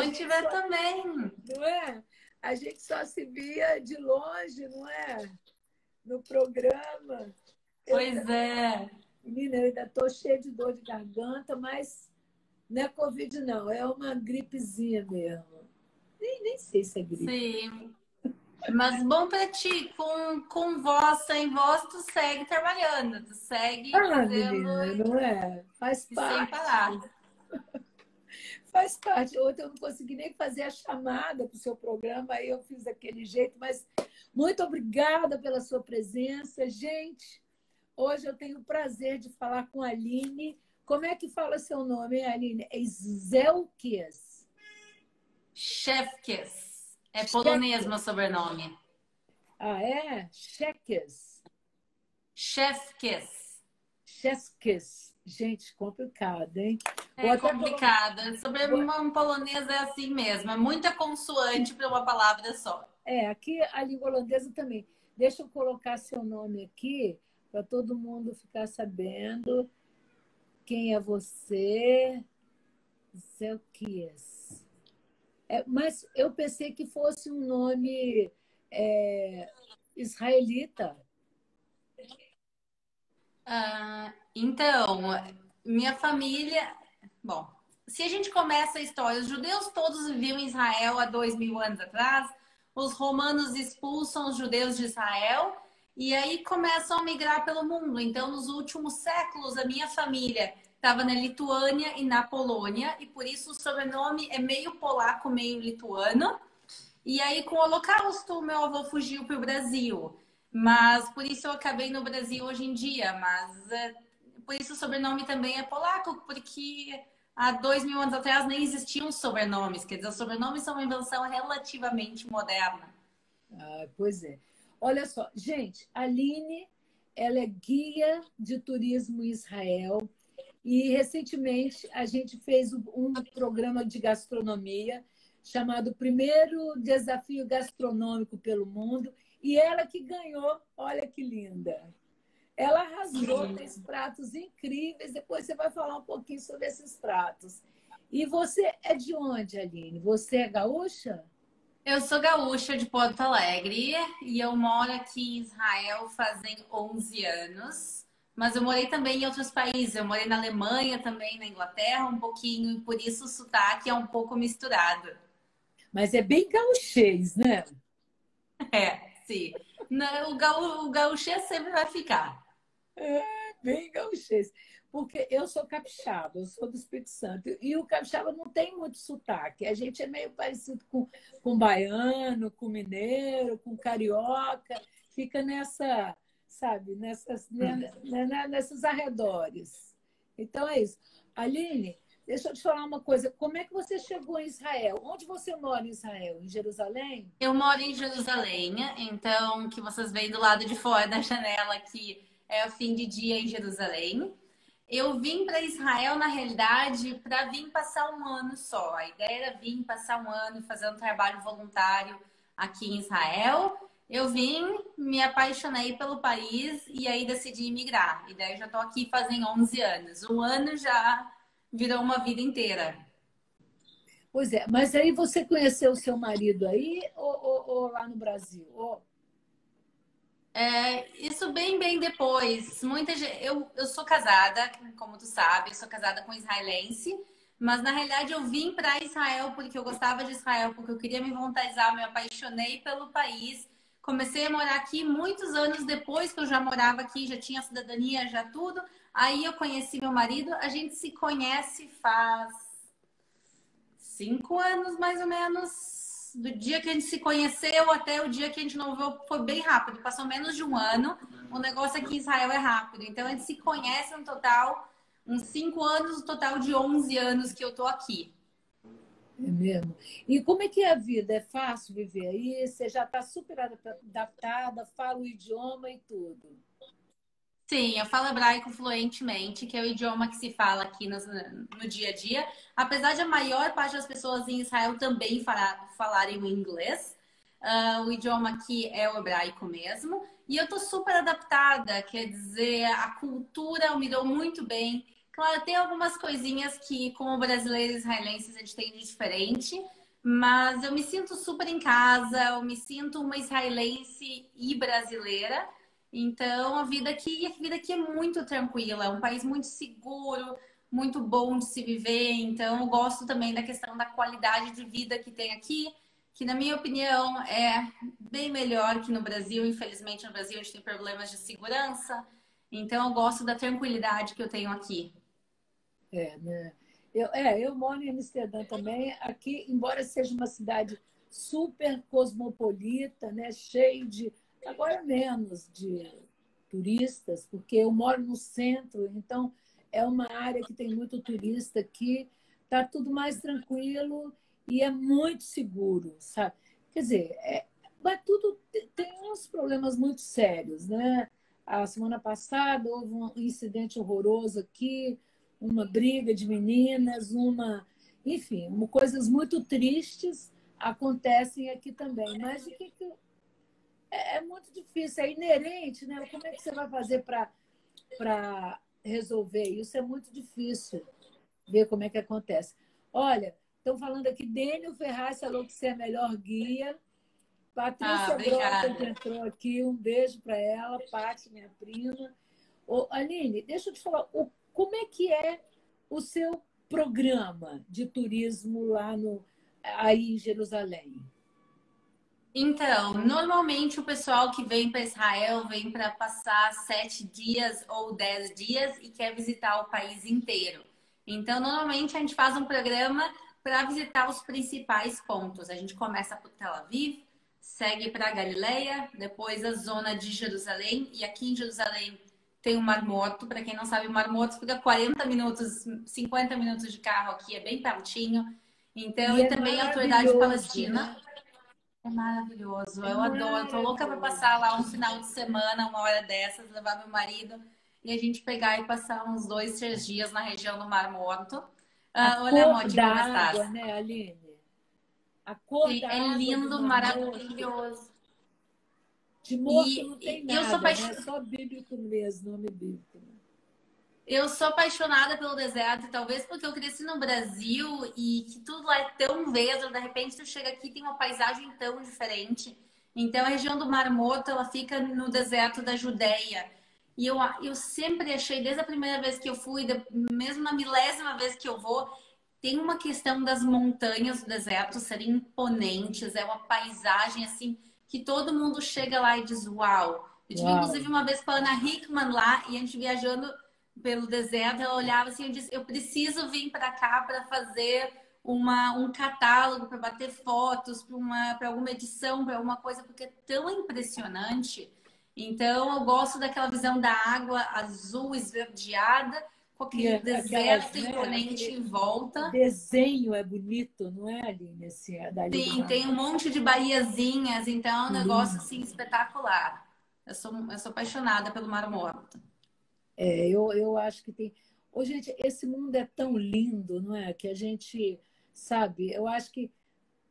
Bom te ver também. Não é? A gente só se via de longe, não é? No programa. Pois é. Menina, eu ainda estou cheia de dor de garganta, mas não é Covid, não. É uma gripezinha mesmo. Nem sei se é gripe. Sim. Mas bom pra ti, com voz, sem voz, tu segue trabalhando, tu segue Ah, fazendo menina, não é? Faz e sem parte. parar. Faz parte. Ontem eu não consegui nem fazer a chamada para o seu programa, aí eu fiz daquele jeito, mas muito obrigada pela sua presença. Gente, hoje eu tenho o prazer de falar com a Aline. Como é que fala seu nome, hein, Aline? É Zelkias. Chefkes. É polonês Cheques. meu sobrenome. Ah, é? Cheques. Chefkes. Cheskes. Gente, complicado, hein? Vou É até colocar. complicado. Sobrenome polonês é assim mesmo. É muita consoante para uma palavra só. Aqui a língua holandesa também. Deixa eu colocar seu nome aqui para todo mundo ficar sabendo quem é você. Zelquias. Mas eu pensei que fosse um nome é, israelita. Então, minha família. Bom, se a gente começa a história, os judeus todos viviam em Israel há 2000 anos atrás, os romanos expulsam os judeus de Israel e aí começam a migrar pelo mundo. Então, nos últimos séculos, a minha família estava na Lituânia e na Polônia, e por isso o sobrenome é meio polaco, meio lituano. E aí, com o Holocausto, meu avô fugiu para o Brasil. Mas por isso eu acabei no Brasil hoje em dia. Mas por isso o sobrenome também é polaco, porque há 2000 anos atrás nem existiam sobrenomes. Quer dizer, os sobrenomes são uma invenção relativamente moderna. Ah, pois é. Olha só, gente, a Aline, ela é guia de turismo em Israel e recentemente a gente fez um programa de gastronomia chamado Primeiro Desafio Gastronômico pelo Mundo e ela que ganhou, olha que linda. Ela arrasou, Sim. tem pratos incríveis, depois você vai falar um pouquinho sobre esses pratos. E você é de onde, Aline? Você é gaúcha? Eu sou gaúcha de Porto Alegre e eu moro aqui em Israel fazem 11 anos. Mas eu morei também em outros países. Eu morei na Alemanha também, na Inglaterra um pouquinho, e por isso o sotaque é um pouco misturado. Mas é bem gauchês, né? É, sim. Não, o gaúcho sempre vai ficar. Bem gauchês. Porque eu sou capixaba, eu sou do Espírito Santo. E o capixaba não tem muito sotaque. A gente é meio parecido com baiano, com mineiro, com carioca. Fica nessa, sabe, nesses arredores. Então é isso. Aline, deixa eu te falar uma coisa. Como é que você chegou em Israel? Onde você mora em Israel? Em Jerusalém? Eu moro em Jerusalém, então que vocês veem do lado de fora da janela aqui é o fim de dia em Jerusalém. Eu vim para Israel, na realidade, para vir passar um ano só. A ideia era vir passar um ano fazendo trabalho voluntário aqui em Israel. Eu vim, me apaixonei pelo país e aí decidi imigrar. E daí já estou aqui fazem 11 anos. Um ano já virou uma vida inteira. Pois é, mas aí você conheceu o seu marido aí ou lá no Brasil? Isso bem depois. Eu sou casada, como tu sabe, eu sou casada com um israelense, mas na realidade eu vim para Israel porque eu gostava de Israel, porque eu queria me voluntarizar, me apaixonei pelo país. Comecei a morar aqui muitos anos depois que eu já morava aqui, já tinha cidadania, já tudo. Aí eu conheci meu marido, a gente se conhece faz 5 anos, mais ou menos. Do dia que a gente se conheceu até o dia que a gente não viu, foi bem rápido. Passou menos de um ano. O negócio aqui em Israel é rápido. Então, a gente se conhece no total, uns 5 anos, no total de 11 anos que eu tô aqui. É mesmo? E como é que é a vida? É fácil viver aí? Você já está super adaptada, fala o idioma e tudo. Sim, eu falo hebraico fluentemente, que é o idioma que se fala aqui no dia a dia. Apesar de a maior parte das pessoas em Israel também falarem o inglês, o idioma aqui é o hebraico mesmo. E eu tô super adaptada, quer dizer, a cultura me deu muito bem. Claro, tem algumas coisinhas que, como brasileiros e israelenses, a gente tem de diferente, mas eu me sinto super em casa, eu me sinto uma israelense e brasileira. Então, a vida aqui é muito tranquila, é um país muito seguro, muito bom de se viver. Então, eu gosto também da questão da qualidade de vida que tem aqui, que, na minha opinião, é bem melhor que no Brasil. Infelizmente, no Brasil, a gente tem problemas de segurança. Então, eu gosto da tranquilidade que eu tenho aqui. Né? Eu moro em Amsterdã também. Aqui, embora seja uma cidade super cosmopolita, né? Cheio de, agora menos de turistas, porque eu moro no centro, então é uma área que tem muito turista aqui, está tudo mais tranquilo e é muito seguro, sabe? Quer dizer, mas tudo tem uns problemas muito sérios, né? A semana passada houve um incidente horroroso aqui, uma briga de meninas, enfim, coisas muito tristes acontecem aqui também. Mas o que é muito difícil, é inerente, né? Como é que você vai fazer para resolver isso? É muito difícil ver como é que acontece. Olha, estão falando aqui, Dênio Ferraz falou que você é a melhor guia. Ah, Patrícia Broca, que obrigada. entrou aqui, um beijo para ela, Paty, minha prima. Ô, Aline, deixa eu te falar, como é que é o seu programa de turismo aí em Jerusalém? Então, normalmente o pessoal que vem para Israel vem para passar 7 dias ou 10 dias e quer visitar o país inteiro. Então, normalmente a gente faz um programa para visitar os principais pontos. A gente começa por Tel Aviv, segue para Galileia, depois a zona de Jerusalém. E aqui em Jerusalém tem o Mar Morto. Para quem não sabe, o Mar Morto fica 40 minutos, 50 minutos de carro aqui, é bem pertinho. Então, E e é também a Autoridade maravilhoso, Palestina. né? É maravilhoso, É eu adoro. Tô louca para maravilhoso. passar lá um final de semana, uma hora dessas, levar meu marido e a gente pegar e passar uns 2, 3 dias na região do Mar Morto. A Hola, cor Moti, da como estás? água, né, Aline? A cor Sim, da é água do lindo, Mar Morto. maravilhoso. De morto não E tem eu sou nada, né? apaixonada. Só bíblico mesmo, nome bíblico. Né? Eu sou apaixonada pelo deserto, e talvez porque eu cresci no Brasil e que tudo lá é tão verde, de repente tu chega aqui e tem uma paisagem tão diferente. Então a região do Mar Morto, ela fica no deserto da Judéia. E eu sempre achei, desde a primeira vez que eu fui, mesmo na milésima vez que eu vou, tem uma questão das montanhas do deserto serem imponentes, é uma paisagem assim que todo mundo chega lá e diz uau. Eu tive Uau! inclusive uma vez com a Ana Hickman lá e a gente viajando pelo deserto, ela olhava assim e disse: eu preciso vir para cá para fazer um catálogo, para bater fotos, para alguma edição, para alguma coisa, porque é tão impressionante. Então, eu gosto daquela visão da água azul esverdeada, com E aquele aquelas, deserto né? imponente Aquele em volta. desenho é bonito, não é, Aline? Assim, é dali do Sim, Mar tem um Morto. monte de baiazinhas, então é um negócio Lindo. assim espetacular. Eu sou apaixonada pelo Mar Morto. Eu acho que tem. Ô, gente, esse mundo é tão lindo, não é? Que a gente sabe. Eu acho que.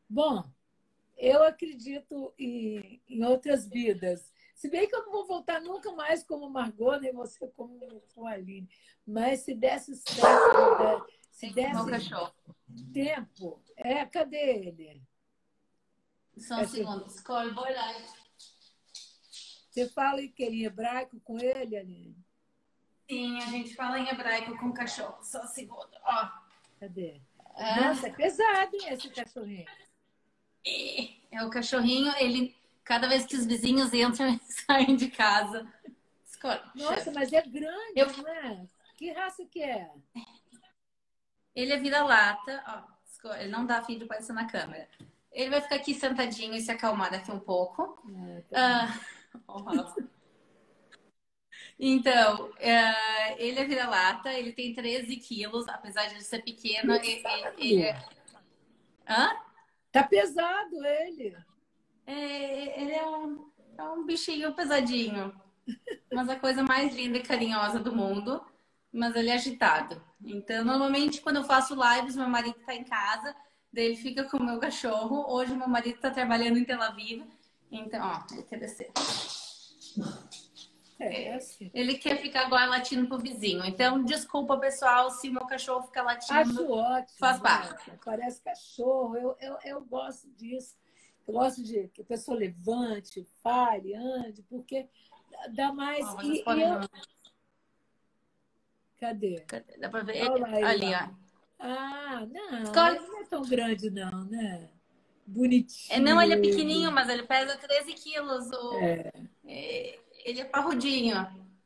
Bom, eu acredito em outras vidas. Se bem que eu não vou voltar nunca mais como Margot, nem você como a Aline. Mas se desse certo, né? Se Meu desse cachorro. tempo. Cadê ele? Só um segundo. Escolhe, boa noite. Você fala em hebraico com ele, Aline? Sim, a gente fala em hebraico com cachorro. Só um segundo. Ó. Cadê? Nossa, é É, pesado, hein, esse cachorrinho? é o cachorrinho, ele. Cada vez que os vizinhos entram e saem de casa. Escolhe, Nossa, chefe. mas é Eu, grande, não é? Que raça que é? ele é vira-lata. Ó, escolhe. Ele não dá fim de aparecer na câmera. Ele vai ficar aqui sentadinho e se acalmar daqui um pouco. Tá bom. Ah, então, ele é vira-lata, ele tem 13 quilos, apesar de ele ser pequeno, ele Pesado. é. Hã? Tá pesado ele. Ele é um bichinho pesadinho, mas a coisa mais linda e carinhosa do mundo, mas ele é agitado. Então, normalmente, quando eu faço lives, meu marido tá em casa, daí ele fica com o meu cachorro. Hoje, meu marido tá trabalhando em Tel Aviv, então, ó, ele quer descer. É assim. Ele quer ficar agora latindo pro vizinho. Então, desculpa, pessoal, se o meu cachorro fica Acho latindo, faz ótimo, parte. né? Parece cachorro. Eu gosto disso. Eu gosto de que a pessoa levante, fale, ande, porque dá mais. Ó, vocês E podem eu. ver. Cadê? Dá pra ver Olha lá ele ali, lá. ó. Ah, não, Escolhe. ele não é tão grande, não, né? Não, ele é Bonitinho pequenininho, ele. mas ele pesa 13 quilos. Ele é parrudinho.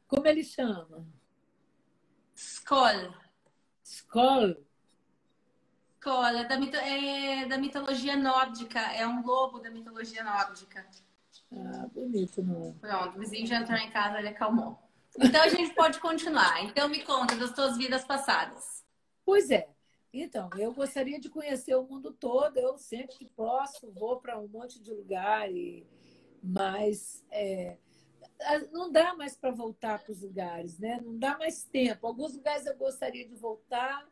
Como ele chama? Skoll. Skoll? Skoll é da mitologia nórdica. É um lobo da mitologia nórdica. Ah, bonito, não. Pronto, o vizinho já entrou em casa, ele acalmou. Então a gente pode continuar. Então me conta das tuas vidas passadas. Pois é. Então, eu gostaria de conhecer o mundo todo. Eu sempre que posso vou para um monte de lugar, mas não dá mais para voltar para os lugares, né? Não dá mais tempo. Alguns lugares eu gostaria de voltar,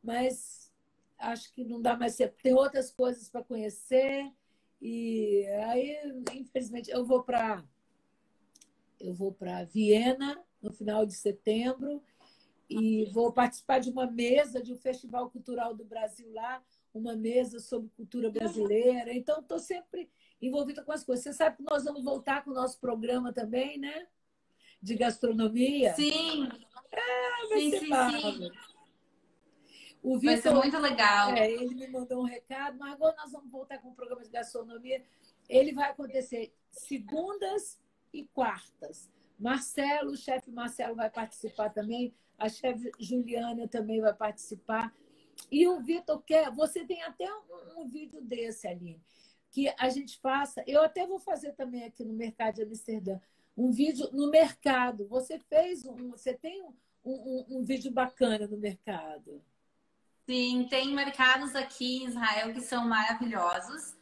mas acho que não dá mais tempo. Tem outras coisas para conhecer e aí, infelizmente, eu vou para Viena no final de setembro e vou participar de uma mesa de um festival cultural do Brasil lá, uma mesa sobre cultura brasileira. Então, estou sempre envolvida com as coisas. Você sabe que nós vamos voltar com o nosso programa também, né? De gastronomia. Sim, Vai sim, ser sim, sim. bárbaro. O Vai ser Vitor, muito legal. ele me mandou um recado, mas agora nós vamos voltar com o programa de gastronomia. Ele vai acontecer segundas e quartas. Marcelo, o chefe Marcelo vai participar também, a chefe Juliana também vai participar. E o Vitor quer, você tem até um vídeo desse, Aline, que a gente faça, eu até vou fazer também aqui no Mercado de Amsterdã, um vídeo no mercado. Você tem um vídeo bacana no mercado. Sim, tem mercados aqui em Israel que são maravilhosos.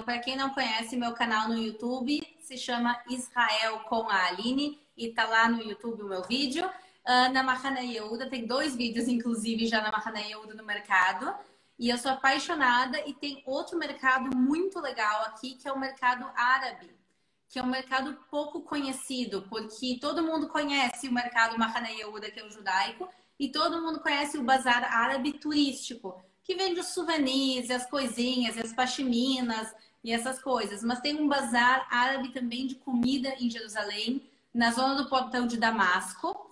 Para quem não conhece, meu canal no YouTube se chama Israel com a Aline e tá lá no YouTube o meu vídeo. Na Mahana Yehuda, tem 2 vídeos, inclusive, já na Mahana Yehuda no mercado. E eu sou apaixonada e tem outro mercado muito legal aqui, que é o mercado árabe, que é um mercado pouco conhecido, porque todo mundo conhece o mercado Mahana Yehuda, que é o judaico, e todo mundo conhece o bazar árabe turístico, que vende os souvenirs, as coisinhas, as pashminas e essas coisas. Mas tem um bazar árabe também de comida em Jerusalém, na zona do portão de Damasco,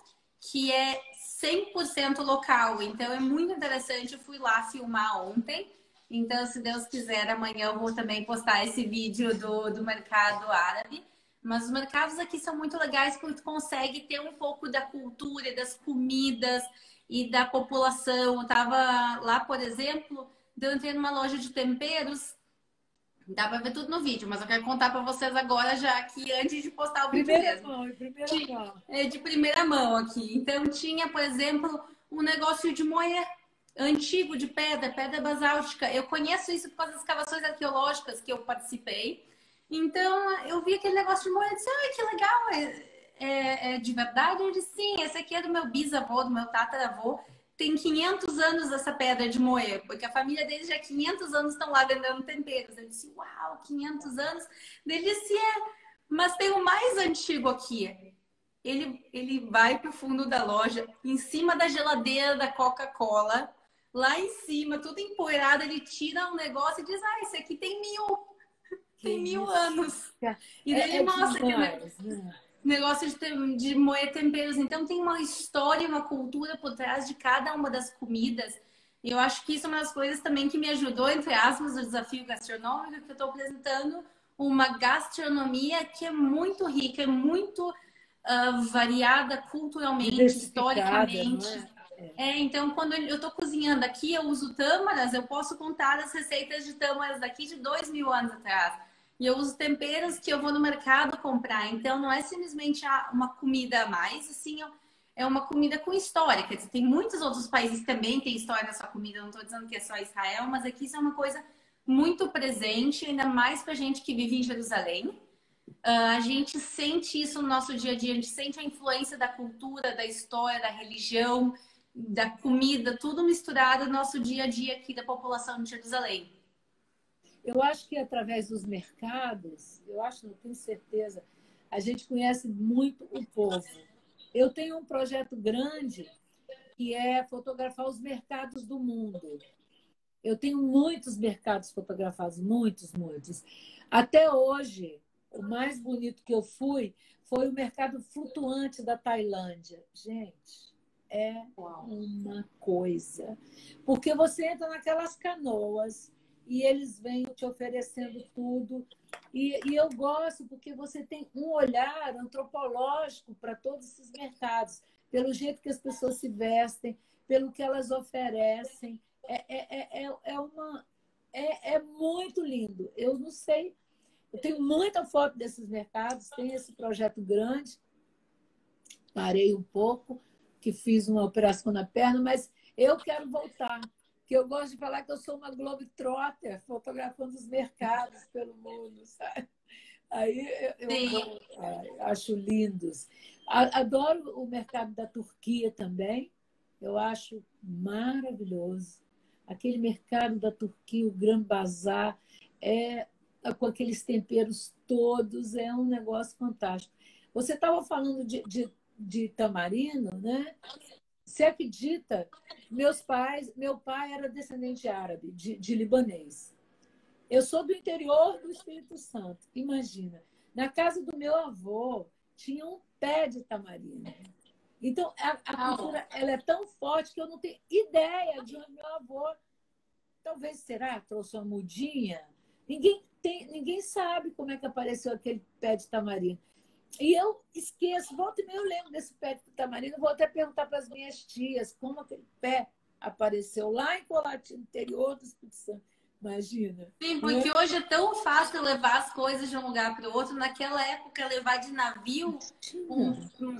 que é 100% local. Então é muito interessante. Eu fui lá filmar ontem. Então, se Deus quiser, amanhã eu vou também postar esse vídeo do mercado árabe. Mas os mercados aqui são muito legais porque tu consegue ter um pouco da cultura, das comidas e da população. Eu tava lá, por exemplo, eu entrei numa loja de temperos. Dá para ver tudo no vídeo, mas eu quero contar para vocês agora já aqui antes de postar o vídeo Primeira mesmo. mão, em primeira mão. É de primeira mão aqui. Então tinha, por exemplo, um negócio de moer antigo de pedra, pedra basáltica. Eu conheço isso por causa das escavações arqueológicas que eu participei. Então eu vi aquele negócio de moer e disse, ai, que legal, é de verdade? Eu disse, sim, esse aqui é do meu bisavô, do meu tataravô. Tem 500 anos essa pedra de moer, porque a família deles já há 500 anos estão lá vendendo temperos. Eu disse, uau, 500 anos? Ele disse, mas tem o mais antigo aqui. Ele vai para o fundo da loja, em cima da geladeira da Coca-Cola, lá em cima, tudo empoeirado, ele tira um negócio e diz, esse aqui tem Que 1000 isso. anos. E daí ele É mostra que demais, né? negócio de moer temperos. Então tem uma história, uma cultura por trás de cada uma das comidas. E eu acho que isso é uma das coisas também que me ajudou, entre aspas, no desafio gastronômico, que eu estou apresentando uma gastronomia que é muito rica, é muito variada culturalmente, Diversificada, não historicamente. é? Então, quando eu estou cozinhando aqui, eu uso tâmaras, eu posso contar as receitas de tâmaras daqui de 2000 anos atrás. E eu uso temperos que eu vou no mercado comprar. Então, não é simplesmente uma comida a mais, assim, é uma comida com história. Quer dizer, tem muitos outros países que também têm história na sua comida. Não estou dizendo que é só Israel, mas aqui isso é uma coisa muito presente, ainda mais para gente que vive em Jerusalém. A gente sente isso no nosso dia a dia, a gente sente a influência da cultura, da história, da religião, da comida, tudo misturado no nosso dia a dia aqui da população de Jerusalém. Eu acho que através dos mercados, eu acho, não tenho certeza, a gente conhece muito o povo. Eu tenho um projeto grande que é fotografar os mercados do mundo. Eu tenho muitos mercados fotografados, muitos, muitos. Até hoje, o mais bonito que eu fui foi o mercado flutuante da Tailândia. Gente, é uma coisa. Porque você entra naquelas canoas e eles vêm te oferecendo tudo. E eu gosto porque você tem um olhar antropológico para todos esses mercados, pelo jeito que as pessoas se vestem, pelo que elas oferecem. É muito lindo. Eu não sei. Eu tenho muita foto desses mercados, tem esse projeto grande. Parei um pouco, que fiz uma operação na perna, mas eu quero voltar. Que eu gosto de falar que eu sou uma globetrotter, fotografando os mercados pelo mundo, sabe? Aí eu acho lindos. Adoro o mercado da Turquia também. Eu acho maravilhoso. Aquele mercado da Turquia, o Gran Bazar, com aqueles temperos todos, é um negócio fantástico. Você estava falando de tamarindo, né? Você acredita? Meu pai era descendente árabe, de libanês. Eu sou do interior do Espírito Santo. Imagina, na casa do meu avô tinha um pé de tamarindo. Então, a cultura ela é tão forte que eu não tenho ideia de onde meu avô, talvez, trouxe uma mudinha. Ninguém sabe como é que apareceu aquele pé de tamarindo. E eu esqueço, volta e meia eu lembro desse pé de tamarindo, vou até perguntar para as minhas tias como aquele pé apareceu lá em Colatina, interior do Espírito Santo. Imagina. Sim, porque hoje é tão fácil levar as coisas de um lugar para o outro. Naquela época, levar de navio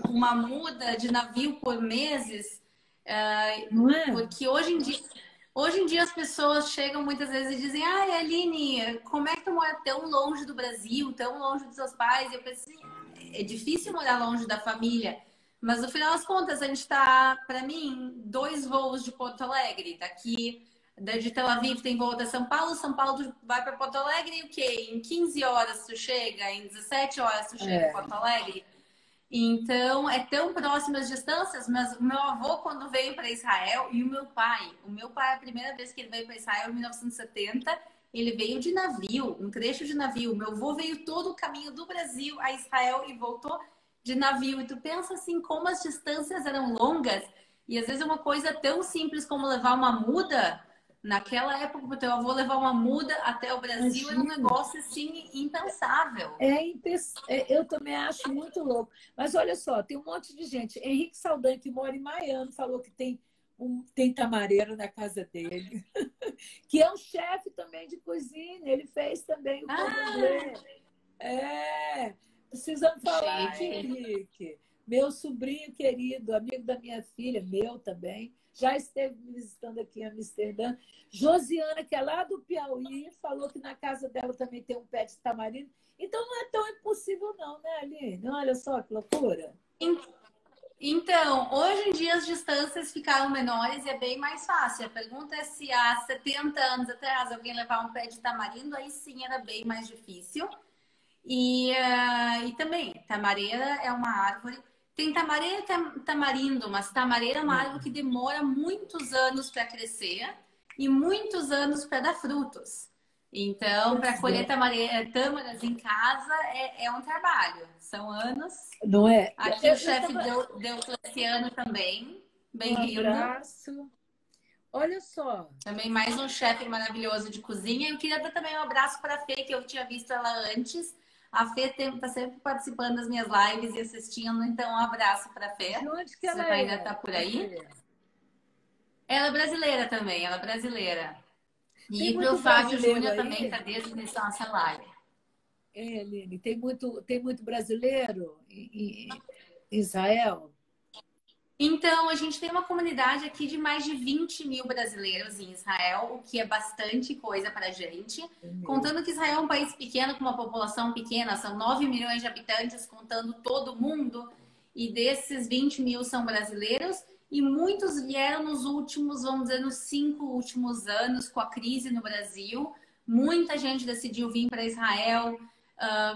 uma muda de navio por meses. Não é? Porque hoje em dia as pessoas chegam muitas vezes e dizem: Ai, Aline, como é que tu mora tão longe do Brasil, tão longe dos seus pais? E eu pensei, é difícil morar longe da família. Mas no final das contas, a gente está, para mim, 2 voos de Porto Alegre. Daqui de Tel Aviv tem voo da São Paulo tu vai para Porto Alegre e o quê? Em 15 horas tu chega, em 17 horas tu chega em Porto Alegre. Então, é tão próximo as distâncias, mas o meu avô, quando veio para Israel, e o meu pai, a primeira vez que ele veio para Israel, em 1970, ele veio de navio, um trecho de navio. O meu avô veio todo o caminho do Brasil a Israel e voltou de navio. E tu pensa assim, como as distâncias eram longas, e às vezes uma coisa tão simples como levar uma muda. Naquela época, o teu avô levar uma muda até o Brasil era um negócio assim impensável. Eu também acho muito louco. Mas olha só, tem um monte de gente. Henrique Saldanha, que mora em Miami, falou que tem tamareiro na casa dele, que é um chefe também de cozinha. Ele fez também o cordon bleu. Precisamos falar, Henrique. Meu sobrinho querido, amigo da minha filha, meu também, já esteve me visitando aqui em Amsterdã. Josiana, que é lá do Piauí, falou que na casa dela também tem um pé de tamarindo. Então não é tão impossível não, né, Aline? Olha só que loucura. Então, hoje em dia as distâncias ficaram menores e é bem mais fácil. A pergunta é se há 70 anos atrás alguém levar um pé de tamarindo, aí sim era bem mais difícil. E também, tamareira é uma árvore. Tem tamareira e tamarindo, mas tamareira é uma árvore que demora muitos anos para crescer e muitos anos para dar frutos. Então, para colher tâmaras em casa é um trabalho. São anos. Não é? Aqui o chefe deu esse ano também. Bem-vindo. Um abraço. Olha só. Também mais um chefe maravilhoso de cozinha. Eu queria dar também um abraço para a Fê, que eu tinha visto ela antes. A Fê está sempre participando das minhas lives e assistindo, então um abraço para a Fê. De onde que ela ainda está por aí? Ela é brasileira também, ela é brasileira. E para o Fábio Júnior também está desde o início da nossa live. Aline, tem muito brasileiro em Israel? Então, a gente tem uma comunidade aqui de mais de 20 mil brasileiros em Israel, o que é bastante coisa para a gente. Contando que Israel é um país pequeno, com uma população pequena, são 9 milhões de habitantes, contando todo mundo. E desses 20 mil são brasileiros. E muitos vieram nos últimos, vamos dizer, nos 5 últimos anos, com a crise no Brasil. Muita gente decidiu vir para Israel.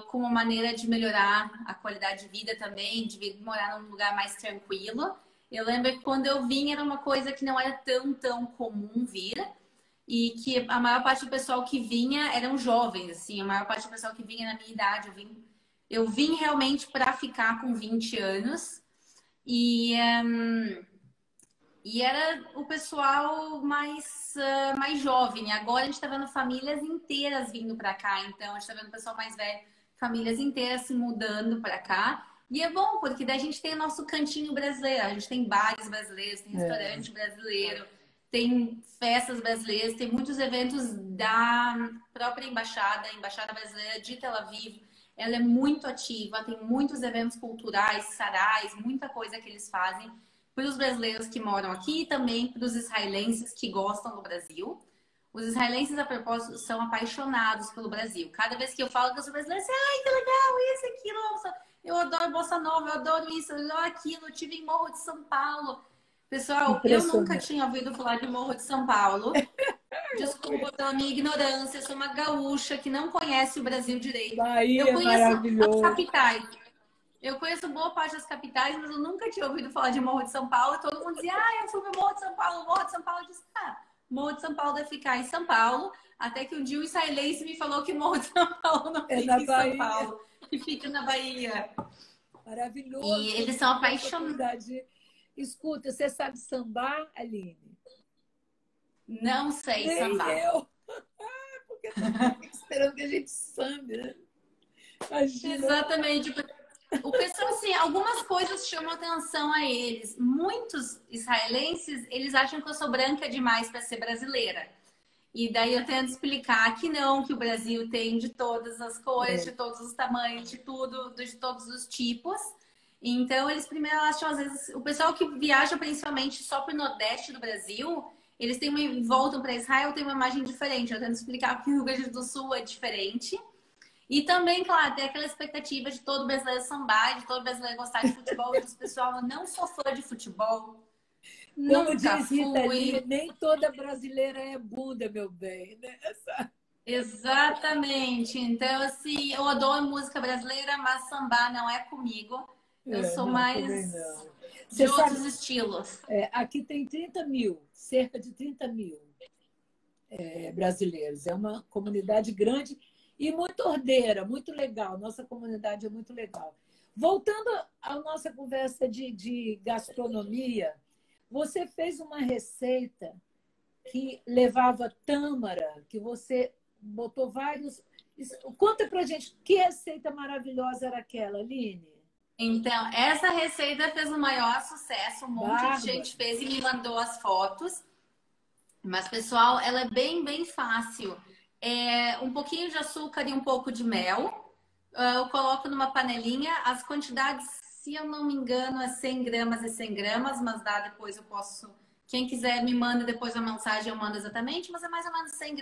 com uma maneira de melhorar a qualidade de vida também, de vir morar num lugar mais tranquilo. Eu lembro que quando eu vim era uma coisa que não era tão comum vir. E que a maior parte do pessoal que vinha eram jovens, assim. A maior parte do pessoal que vinha na minha idade. Eu vim realmente para ficar com 20 anos. E era o pessoal mais jovem. Agora a gente está vendo famílias inteiras vindo para cá. Então, a gente está vendo o pessoal mais velho, famílias inteiras se mudando para cá. E é bom, porque daí a gente tem o nosso cantinho brasileiro. A gente tem bares brasileiros, tem restaurante brasileiro, tem festas brasileiras, tem muitos eventos da própria embaixada, a Embaixada Brasileira de Tel Aviv. Ela é muito ativa, tem muitos eventos culturais, sarais, muita coisa que eles fazem para os brasileiros que moram aqui e também para os israelenses que gostam do Brasil. Os israelenses, a propósito, são apaixonados pelo Brasil. Cada vez que eu falo que eu sou brasileira, assim, ai, que legal, isso, aquilo, eu adoro Bossa Nova, eu adoro isso, eu adoro aquilo, eu tive em Morro de São Paulo. Pessoal, eu nunca tinha ouvido falar de Morro de São Paulo. Desculpa pela minha ignorância, eu sou uma gaúcha que não conhece o Brasil direito. Bahia, Eu conheço maravilhoso. as capitais. Eu conheço boa parte das capitais, mas eu nunca tinha ouvido falar de Morro de São Paulo. E todo mundo dizia, eu fui para Morro de São Paulo. Morro de São Paulo. Eu disse, Morro de São Paulo deve ficar em São Paulo. Até que um dia o israelense me falou que Morro de São Paulo não fica em São Paulo. Que fica na Bahia. Maravilhoso. E eles são apaixonados. Escuta, você sabe sambar, Aline? Não sei Nem sambar. Eu. Porque eu tô esperando que a gente sambe, né? Imagina. Exatamente. O pessoal, assim, algumas coisas chamam atenção a eles. Muitos israelenses, eles acham que eu sou branca demais para ser brasileira. E daí eu tento explicar que não, que o Brasil tem de todas as cores, de todos os tamanhos, de tudo, de todos os tipos. Então, eles primeiro acham, às vezes, o pessoal que viaja principalmente só para o Nordeste do Brasil, eles têm voltam para Israel, tem uma imagem diferente. Eu tento explicar que o Rio Grande do Sul é diferente. E também, claro, tem aquela expectativa de todo brasileiro sambar, de todo brasileiro gostar de futebol. E pessoal, eu não sou fã de futebol. Como Nunca diz fui. Rita Lee, nem toda brasileira é bunda, meu bem. Né? Exatamente. Então, assim, eu adoro música brasileira, mas sambar não é comigo. Eu sou não, mais de outros estilos. Aqui tem 30 mil, cerca de 30 mil brasileiros. É uma comunidade grande e muito ordeira, muito legal. Nossa comunidade é muito legal. Voltando à nossa conversa de gastronomia, você fez uma receita que levava tâmara, que você botou vários... Conta pra gente, que receita maravilhosa era aquela, Aline? Então, essa receita fez o maior sucesso. Um monte de gente fez e me mandou as fotos. Mas, pessoal, ela é bem fácil. Um pouquinho de açúcar e um pouco de mel. Eu coloco numa panelinha. As quantidades, se eu não me engano, é 100 gramas e 100 gramas. Mas depois eu posso... Quem quiser me manda depois a mensagem, eu mando exatamente. Mas é mais ou menos 100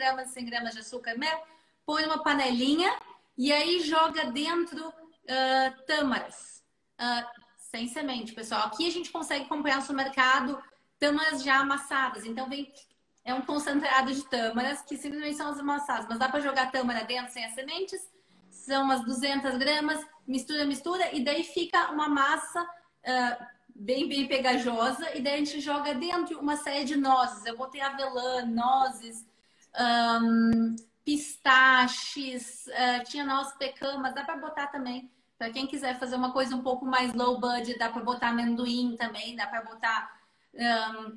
gramas de açúcar e mel. Põe numa panelinha e aí joga dentro tâmaras. Sem semente, pessoal. Aqui a gente consegue comprar no supermercado tâmaras já amassadas. Então, é um concentrado de tâmaras que simplesmente são as amassadas. Mas dá para jogar tâmara dentro sem as sementes. São umas 200 gramas. Mistura. E daí fica uma massa bem pegajosa. E daí a gente joga dentro uma série de nozes. Eu botei avelã, nozes, pistaches, tinha noz pecan, mas dá para botar também. Para quem quiser fazer uma coisa um pouco mais low budget, dá para botar amendoim também, dá para botar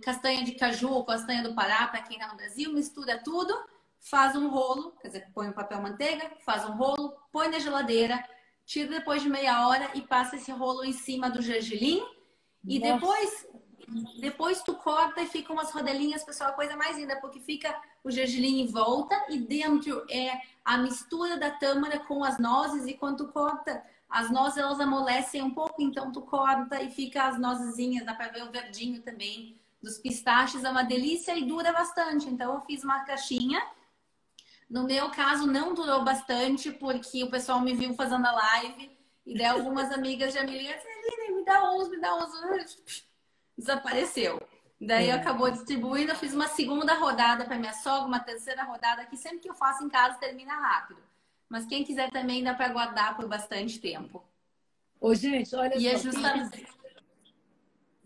castanha de caju, castanha do Pará, para quem está no Brasil, mistura tudo, faz um rolo, quer dizer, põe um papel manteiga, faz um rolo, põe na geladeira, tira depois de meia hora e passa esse rolo em cima do gergelim. E depois tu corta e fica umas rodelinhas, pessoal, a coisa mais linda, porque fica o gergelim em volta e dentro é a mistura da tâmara com as nozes, e quando tu corta, as nozes elas amolecem um pouco, então tu corta e fica as nozezinhas, dá pra ver o verdinho também dos pistaches, é uma delícia e dura bastante. Então eu fiz uma caixinha. No meu caso não durou bastante, porque o pessoal me viu fazendo a live e daí algumas amigas já me ligaram assim, me dá uns. Desapareceu. Daí acabou distribuindo, eu fiz uma segunda rodada para minha sogra, uma terceira rodada, que sempre que eu faço em casa termina rápido. mas quem quiser também dá para guardar por bastante tempo. Ô, gente, olha E só. é justamente...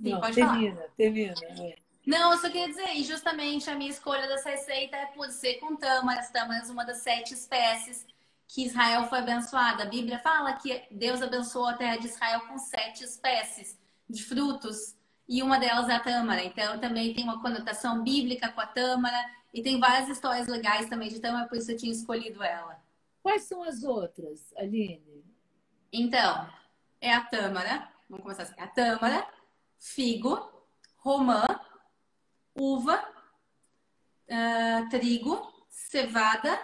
Sim, Não, pode falar. termina. Não, eu só queria dizer, e justamente a minha escolha dessa receita é por ser com tâmaras. Tâmaras, uma das 7 espécies que Israel foi abençoada. A Bíblia fala que Deus abençoou a terra de Israel com 7 espécies de frutos, e uma delas é a tâmara. Então, também tem uma conotação bíblica com a tâmara, e tem várias histórias legais também de tâmara, por isso eu tinha escolhido ela. Quais são as outras, Aline? Então, é a tâmara, vamos começar assim, a tâmara, figo, romã, uva, trigo, cevada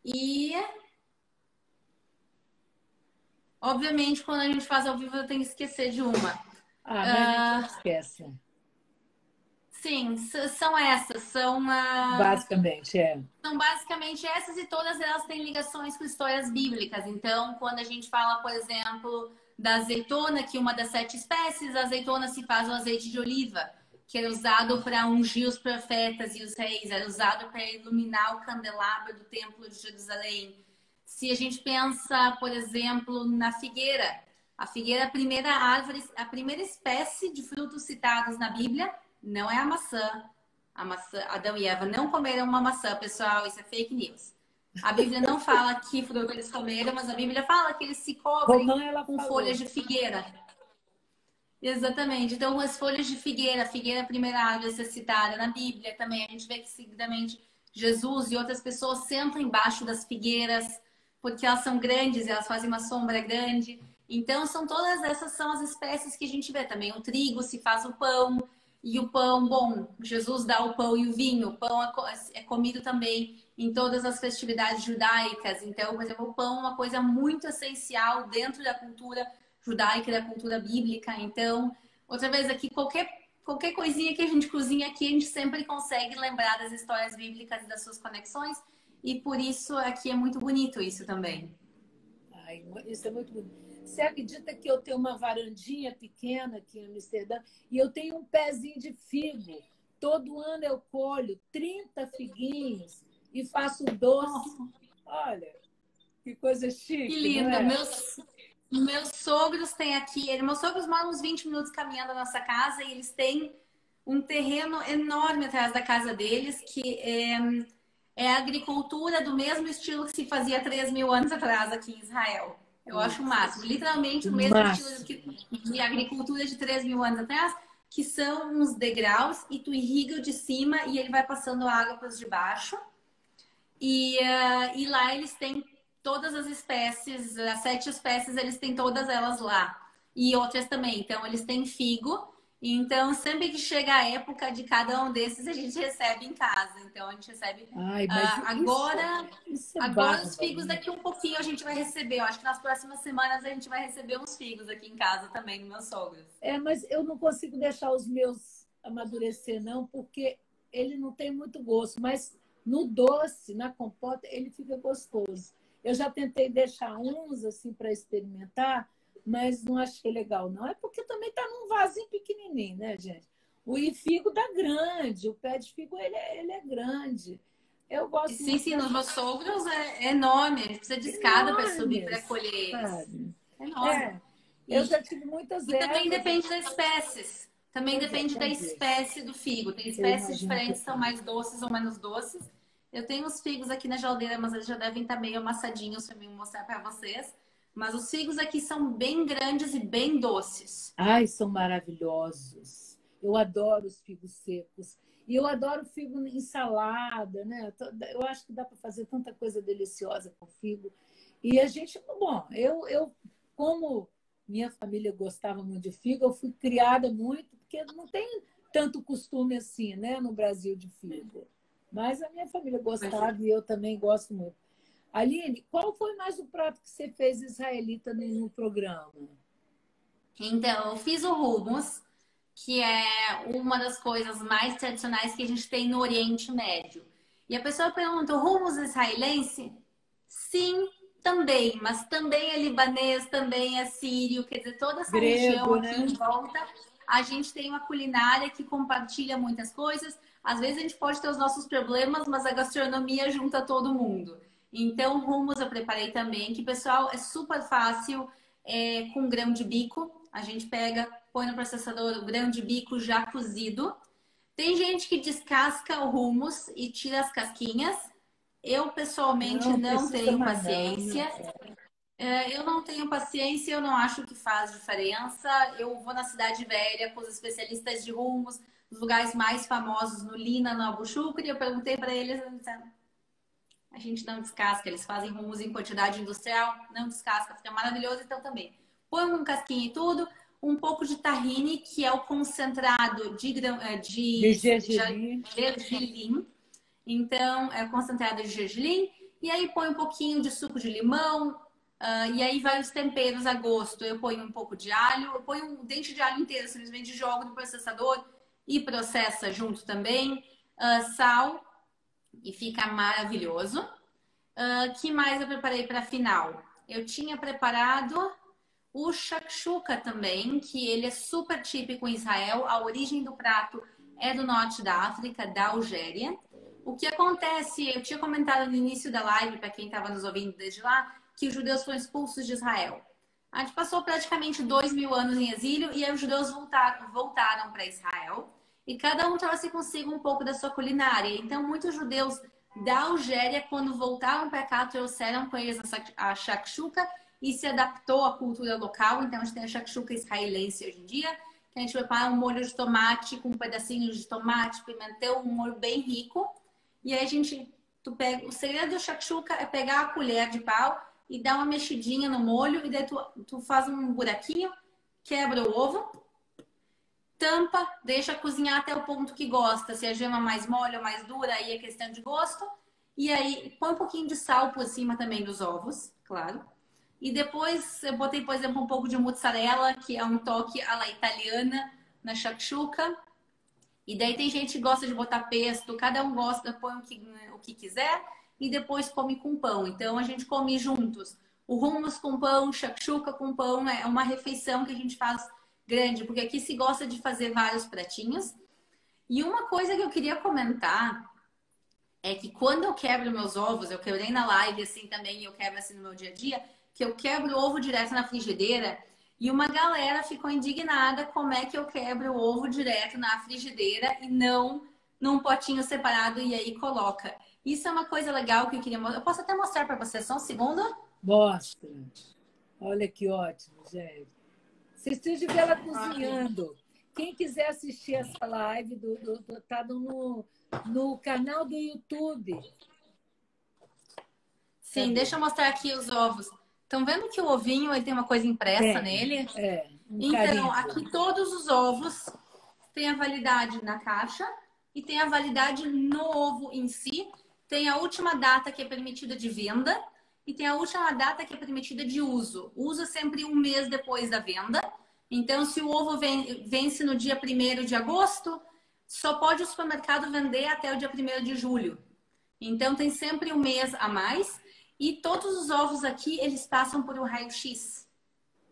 e, obviamente, quando a gente faz ao vivo, eu tenho que esquecer de uma. Ah, mas a gente não esquece. Sim, são essas, Basicamente, é. são basicamente essas, e todas elas têm ligações com histórias bíblicas. Então, quando a gente fala, por exemplo, da azeitona, que uma das 7 espécies, a azeitona se faz o azeite de oliva, que era usado para ungir os profetas e os reis, era usado para iluminar o candelabro do Templo de Jerusalém. Se a gente pensa, por exemplo, na figueira, a figueira é a primeira árvore, a primeira espécie de frutos citados na Bíblia, não é a maçã. A maçã, Adão e Eva não comeram uma maçã, pessoal, isso é fake news. A Bíblia não fala que fruto eles comeram, mas a Bíblia fala que eles se cobrem com folhas de figueira. Exatamente. Então, as folhas de figueira, a figueira, a primeira árvore a ser citada na Bíblia também. A gente vê que seguidamente Jesus e outras pessoas sentam embaixo das figueiras, porque elas são grandes, elas fazem uma sombra grande. Então, todas essas são as espécies que a gente vê também. O trigo se faz o pão, e o pão, bom, Jesus dá o pão e o vinho. O pão é comido também em todas as festividades judaicas. Então, por exemplo, o pão é uma coisa muito essencial dentro da cultura judaica e da cultura bíblica. Então, outra vez aqui, qualquer coisinha que a gente cozinha aqui, a gente sempre consegue lembrar das histórias bíblicas e das suas conexões. E por isso aqui é muito bonito isso também. Ai, isso é muito bonito. Você acredita que eu tenho uma varandinha pequena aqui em Amsterdã e eu tenho um pezinho de figo? Todo ano eu colho 30 figuinhos e faço doce. Olha, que coisa chique. Que lindo. Não é? Meus sogros têm aqui, meus sogros moram uns 20 minutos caminhando da nossa casa, e eles têm um terreno enorme atrás da casa deles, que é a agricultura do mesmo estilo que se fazia 3.000 anos atrás aqui em Israel. Eu acho o máximo. Literalmente o mesmo estilo de agricultura de 3.000 anos atrás, que são uns degraus, e tu irriga o de cima e ele vai passando água para os de baixo. E lá eles têm todas as espécies, as 7 espécies, eles têm todas elas lá. E outras também. Então, eles têm figo. Então, sempre que chega a época de cada um desses, a gente recebe em casa. Então, a gente recebe. Agora os figos, daqui um pouquinho, a gente vai receber. Eu acho que nas próximas semanas a gente vai receber uns figos aqui em casa também, dos meus sogros. Mas eu não consigo deixar os meus amadurecer, não, porque ele não tem muito gosto. Mas no doce, na compota, ele fica gostoso. Eu já tentei deixar uns assim para experimentar, mas não achei legal, não. É porque também está num vasinho pequenininho, né, gente? O figo dá grande, o pé de figo ele é grande. Eu gosto muito. Sim, nos meus sogros é enorme. A gente precisa de escada para subir, para colher eles. É enorme. Eu já tive muitas ervas. E também depende das espécies. Também depende da espécie do figo. Tem espécies diferentes que são mais doces ou menos doces. Eu tenho os figos aqui na geladeira, mas eles já devem estar meio amassadinhos para mim mostrar para vocês. Mas os figos aqui são bem grandes e bem doces. Ai, são maravilhosos. Eu adoro os figos secos. E eu adoro figo em salada, né? Eu acho que dá para fazer tanta coisa deliciosa com figo. E a gente, bom, eu como minha família gostava muito de figo, eu fui criada muito, porque não tem tanto costume assim, né, no Brasil de figo. Mas a minha família gostava e eu também gosto muito. Aline, qual foi mais o prato que você fez israelita no programa? Então, eu fiz o hummus, que é uma das coisas mais tradicionais que a gente tem no Oriente Médio. E a pessoa pergunta, o hummus israelense? Sim, também, mas também é libanês, também é sírio, quer dizer, toda essa região aqui em volta, a gente tem uma culinária que compartilha muitas coisas. Às vezes a gente pode ter os nossos problemas, mas a gastronomia junta todo mundo. Então, hummus eu preparei também, que pessoal é super fácil com grão de bico. A gente pega, põe no processador o grão de bico já cozido. Tem gente que descasca o hummus e tira as casquinhas. Eu, pessoalmente, Não não precisa tenho mais não. paciência. Eu não tenho paciência, eu não acho que faz diferença. Eu vou na Cidade Velha com os especialistas de hummus, os lugares mais famosos no Lina, no Abu Shukri, e eu perguntei para eles, a gente não descasca, eles fazem hummus em quantidade industrial, não descasca, fica maravilhoso, então também. Põe um casquinho e tudo, um pouco de tahine, que é o concentrado De de gergelim. gergelim. Então, é concentrado de gergelim, e aí põe um pouquinho de suco de limão, e aí vai os temperos a gosto. Eu ponho um pouco de alho, eu ponho um dente de alho inteiro, simplesmente jogo no processador e processa junto também. Sal, e fica maravilhoso. Que mais eu preparei para final? Eu tinha preparado o shakshuka também, que ele é super típico em Israel. A origem do prato é do norte da África, da Algéria. O que acontece, eu tinha comentado no início da live, para quem estava nos ouvindo desde lá, que os judeus foram expulsos de Israel. A gente passou praticamente 2.000 anos em exílio e aí os judeus voltaram para Israel. E cada um trouxe consigo um pouco da sua culinária. Então, muitos judeus da Algéria, quando voltaram para cá, trouxeram com eles a shakshuka e se adaptou à cultura local. Então, a gente tem a shakshuka israelense hoje em dia, que a gente prepara um molho de tomate com pedacinhos de tomate, pimentão, um molho bem rico. E aí o segredo do shakshuka é pegar a colher de pau e dar uma mexidinha no molho e daí tu faz um buraquinho, quebra o ovo, tampa, deixa cozinhar até o ponto que gosta. Se a gema mais mole ou mais dura, aí é questão de gosto. E aí põe um pouquinho de sal por cima também dos ovos, claro. E depois eu botei, por exemplo, um pouco de mozzarella, que é um toque à la italiana na shakshuka. E daí tem gente que gosta de botar pesto, cada um gosta, põe o que quiser e depois come com pão. Então a gente come juntos. O hummus com pão, shakshuka com pão é uma refeição que a gente faz grande, porque aqui se gosta de fazer vários pratinhos. E uma coisa que eu queria comentar é que quando eu quebro meus ovos, eu quebrei na live assim também, e eu quebro assim no meu dia a dia, que eu quebro o ovo direto na frigideira e uma galera ficou indignada como é que eu quebro o ovo direto na frigideira e não num potinho separado e aí coloca. Isso é uma coisa legal que eu queria mostrar. Eu posso até mostrar para você, só um segundo? Mostra. Olha que ótimo, gente. Vocês precisam de ver ela cozinhando. Quem quiser assistir essa live, tá no canal do YouTube. Sim, deixa eu mostrar aqui os ovos. Estão vendo que o ovinho ele tem uma coisa impressa nele? Um Então, carimbo. aqui todos os ovos têm a validade na caixa e tem a validade no ovo em si. Tem a última data que é permitida de venda e tem a última data que é permitida de uso. Usa sempre um mês depois da venda. Então, se o ovo vence no dia 1º de agosto, só pode o supermercado vender até o dia 1º de julho. Então, tem sempre um mês a mais. E todos os ovos aqui, eles passam por um raio-x.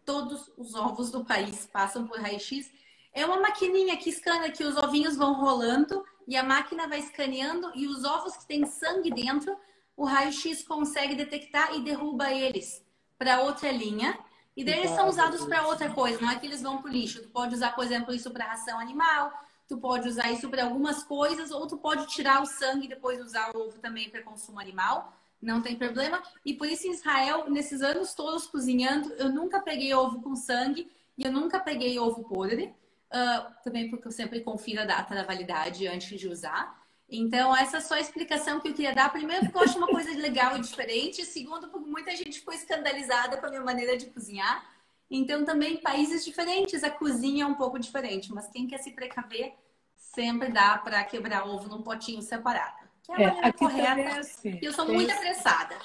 Todos os ovos do país passam por raio-x. É uma maquininha que escaneia, que os ovinhos vão rolando e a máquina vai escaneando e os ovos que têm sangue dentro, o raio-x consegue detectar e derruba eles para outra linha. E daí eles são usados para outra coisa, não é que eles vão para o lixo. Tu pode usar, por exemplo, isso para ração animal, tu pode usar isso para algumas coisas, ou tu pode tirar o sangue e depois usar o ovo também para consumo animal. Não tem problema. E por isso em Israel, nesses anos todos cozinhando, eu nunca peguei ovo com sangue e eu nunca peguei ovo podre. Também porque eu sempre confiro a data da validade antes de usar. Então, essa é só a explicação que eu queria dar. Primeiro, porque eu acho uma coisa legal e diferente. Segundo, porque muita gente ficou escandalizada com a minha maneira de cozinhar. Então, também em países diferentes, a cozinha é um pouco diferente. Mas quem quer se precaver, sempre dá para quebrar ovo num potinho separado. Que é a maneira Aqui correta. também é assim. Eu sou muito apressada.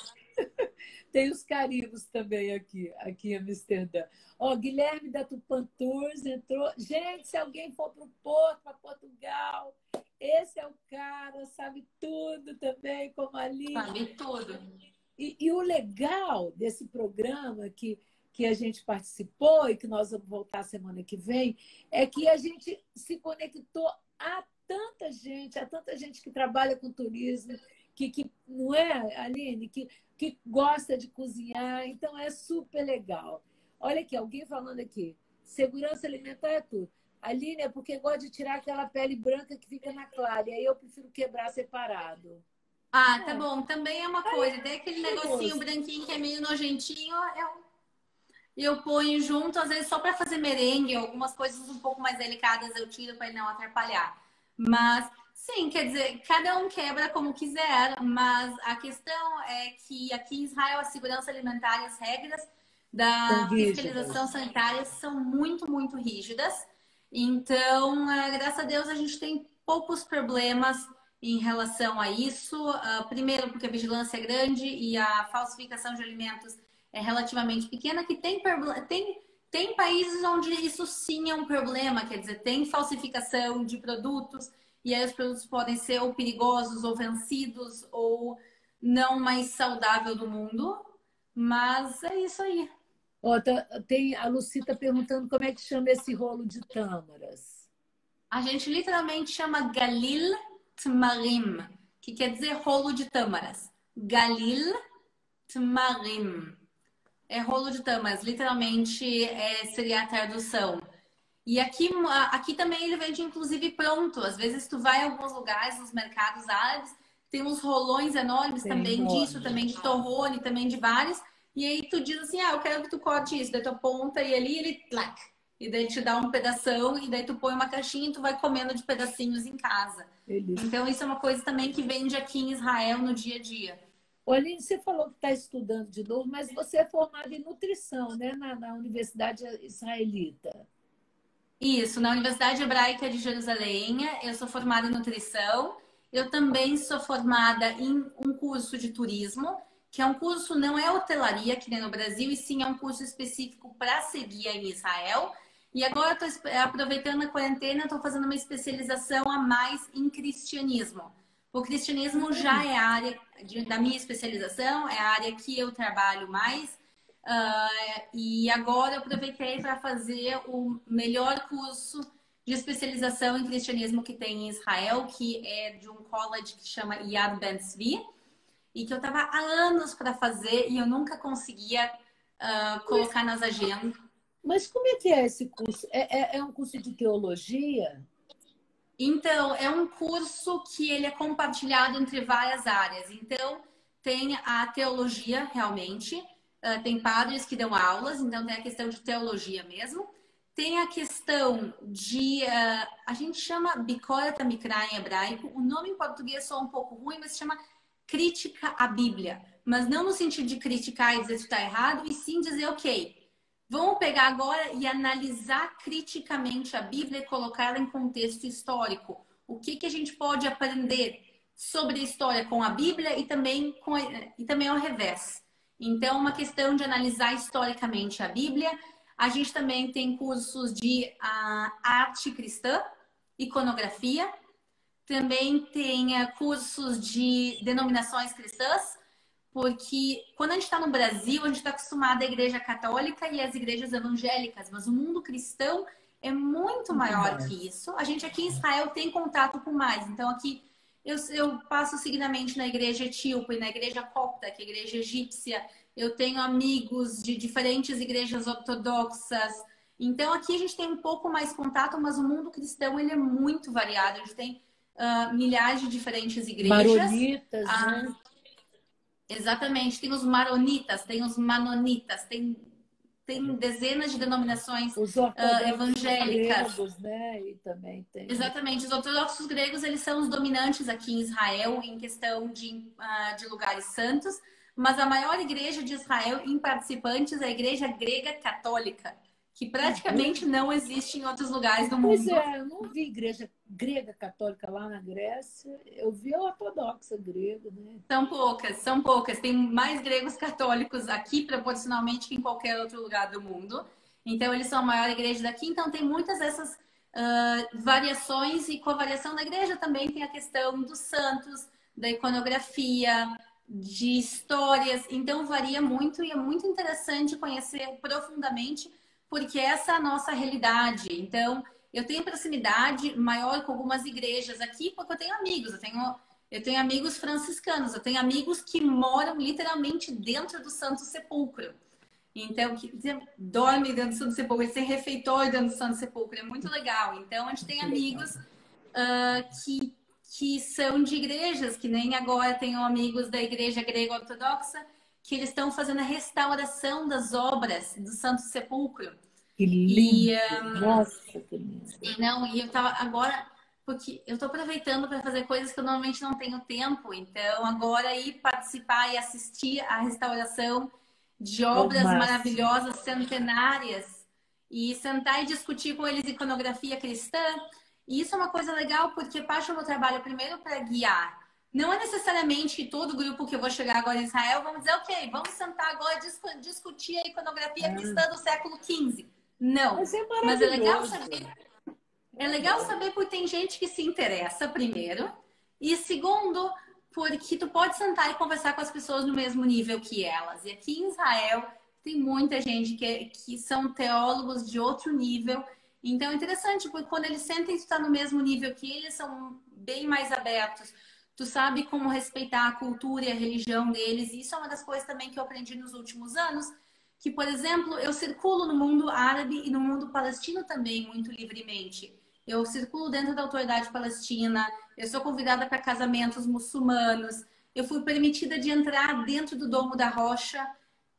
Tem os carimbos também aqui em Amsterdã. Ó, Guilherme da Tupan Tours entrou. Gente, se alguém for para o Porto, para Portugal, esse é o cara, sabe tudo também, como ali. Sabe tudo. E o legal desse programa que a gente participou e que nós vamos voltar semana que vem, é que a gente se conectou há tanta gente que trabalha com turismo, que não é, Aline, que gosta de cozinhar, então é super legal. Olha aqui, alguém falando aqui, segurança alimentar é tudo. Aline, é porque gosta de tirar aquela pele branca que fica na clara, e aí eu prefiro quebrar separado. Ah, tá É, bom. Também é uma coisa. Tem aquele tem negocinho gosto. branquinho que é meio nojentinho. Eu ponho junto, às vezes só para fazer merengue, algumas coisas um pouco mais delicadas eu tiro para não atrapalhar. Mas, sim, quer dizer, cada um quebra como quiser, mas a questão é que aqui em Israel a segurança alimentar e as regras São da fiscalização rígidas. sanitária são muito, muito rígidas. Então, graças a Deus, a gente tem poucos problemas em relação a isso. Primeiro, porque a vigilância é grande e a falsificação de alimentos é relativamente pequena, que tem países onde isso sim é um problema, quer dizer, tem falsificação de produtos, e aí os produtos podem ser ou perigosos, ou vencidos, ou não mais saudável do mundo. Mas é isso aí. Ó, tem a Lucita perguntando como é que chama esse rolo de tâmaras. A gente literalmente chama Galil Tmarim, que quer dizer rolo de tâmaras. Galil Tmarim. É rolo de tâmaras, literalmente seria a tradução. E aqui também ele vende inclusive pronto. Às vezes tu vai em alguns lugares, nos mercados árabes, tem uns rolões enormes Tem também disso, enorme. também de torrone, também de vários. E aí tu diz assim, eu quero que tu corte isso. Daí tu aponta e ali ele, tlac. E daí ele te dá um pedação e daí tu põe uma caixinha e tu vai comendo de pedacinhos em casa. Delícia. Então isso é uma coisa também que vende aqui em Israel no dia a dia. Aline, você falou que está estudando de novo, mas você é formada em nutrição, né, na Universidade Israelita. Isso, na Universidade Hebraica de Jerusalém, eu sou formada em nutrição. Eu também sou formada em um curso de turismo, que é um curso, não é hotelaria, que nem no Brasil, e sim é um curso específico para ser guia em Israel. E agora eu estou aproveitando a quarentena, estou fazendo uma especialização a mais em cristianismo. O cristianismo já é a área da minha especialização, é a área que eu trabalho mais. E agora eu aproveitei para fazer o melhor curso de especialização em cristianismo que tem em Israel, que é de um college que chama Yad Ben Tzvi, e que eu estava há anos para fazer e eu nunca conseguia colocar nas agendas. Mas como é que é esse curso? É um curso de teologia? Então, é um curso que ele é compartilhado entre várias áreas. Então, tem a teologia, realmente, tem padres que dão aulas, então tem a questão de teologia mesmo. Tem a questão de, a gente chama Bikorat Mikra em hebraico, o nome em português soa um pouco ruim, mas se chama crítica à Bíblia. Mas não no sentido de criticar e dizer que está errado, e sim dizer, ok, vamos pegar agora e analisar criticamente a Bíblia e colocá-la em contexto histórico. O que a gente pode aprender sobre a história com a Bíblia e também ao revés. Então, uma questão de analisar historicamente a Bíblia. A gente também tem cursos de arte cristã, iconografia. Também tem cursos de denominações cristãs, porque quando a gente está no Brasil, a gente está acostumado à igreja católica e às igrejas evangélicas, mas o mundo cristão é muito Muito maior que mais. isso. A gente aqui em Israel tem contato com mais. Então, aqui eu passo seguidamente na igreja etíope, na igreja copta, que é a igreja egípcia. Eu tenho amigos de diferentes igrejas ortodoxas. Então, aqui a gente tem um pouco mais contato, mas o mundo cristão ele é muito variado. A gente tem milhares de diferentes igrejas. Maronitas, Ah, né? exatamente, tem os maronitas, tem os manonitas, tem dezenas de denominações Os ortodoxos evangélicas. gregos, né? E também tem. Exatamente, os ortodoxos gregos eles são os dominantes aqui em Israel em questão de lugares santos, mas a maior igreja de Israel em participantes é a Igreja Grega Católica, que praticamente não existe em outros lugares do Pois mundo. é, eu não vi igreja grega católica lá na Grécia, eu vi a ortodoxa grega, né? São poucas, são poucas. Tem mais gregos católicos aqui, proporcionalmente, que em qualquer outro lugar do mundo. Então, eles são a maior igreja daqui. Então, tem muitas dessas variações. E com a variação da igreja também tem a questão dos santos, da iconografia, de histórias. Então, varia muito e é muito interessante conhecer profundamente, porque essa é a nossa realidade. Então, eu tenho proximidade maior com algumas igrejas aqui, porque eu tenho amigos, eu tenho amigos franciscanos, eu tenho amigos que moram literalmente dentro do Santo Sepulcro. Então, que dorme dentro do Santo Sepulcro, eles têm refeitório dentro do Santo Sepulcro, é muito legal. Então, a gente tem amigos que são de igrejas, que nem agora tenho amigos da igreja grego-ortodoxa, que eles estão fazendo a restauração das obras do Santo Sepulcro. Que lindo! Nossa, que lindo! E eu tava agora, porque eu tô aproveitando para fazer coisas que eu normalmente não tenho tempo, então agora ir participar e assistir à restauração de obras maravilhosas, centenárias, e sentar e discutir com eles iconografia cristã. E isso é uma coisa legal, porque parte do meu trabalho primeiro para guiar. Não é necessariamente que todo grupo que eu vou chegar agora em Israel vamos dizer, ok, vamos sentar agora e discutir a iconografia cristã do século XV. Não, mas é legal saber porque tem gente que se interessa, primeiro, e segundo, porque tu pode sentar e conversar com as pessoas no mesmo nível que elas. E aqui em Israel tem muita gente que são teólogos de outro nível. Então é interessante, porque quando eles sentem estar no mesmo nível que eles, são bem mais abertos. Tu sabe como respeitar a cultura e a religião deles. E isso é uma das coisas também que eu aprendi nos últimos anos. Que, por exemplo, eu circulo no mundo árabe e no mundo palestino também muito livremente. Eu circulo dentro da autoridade palestina, eu sou convidada para casamentos muçulmanos, eu fui permitida de entrar dentro do Domo da Rocha,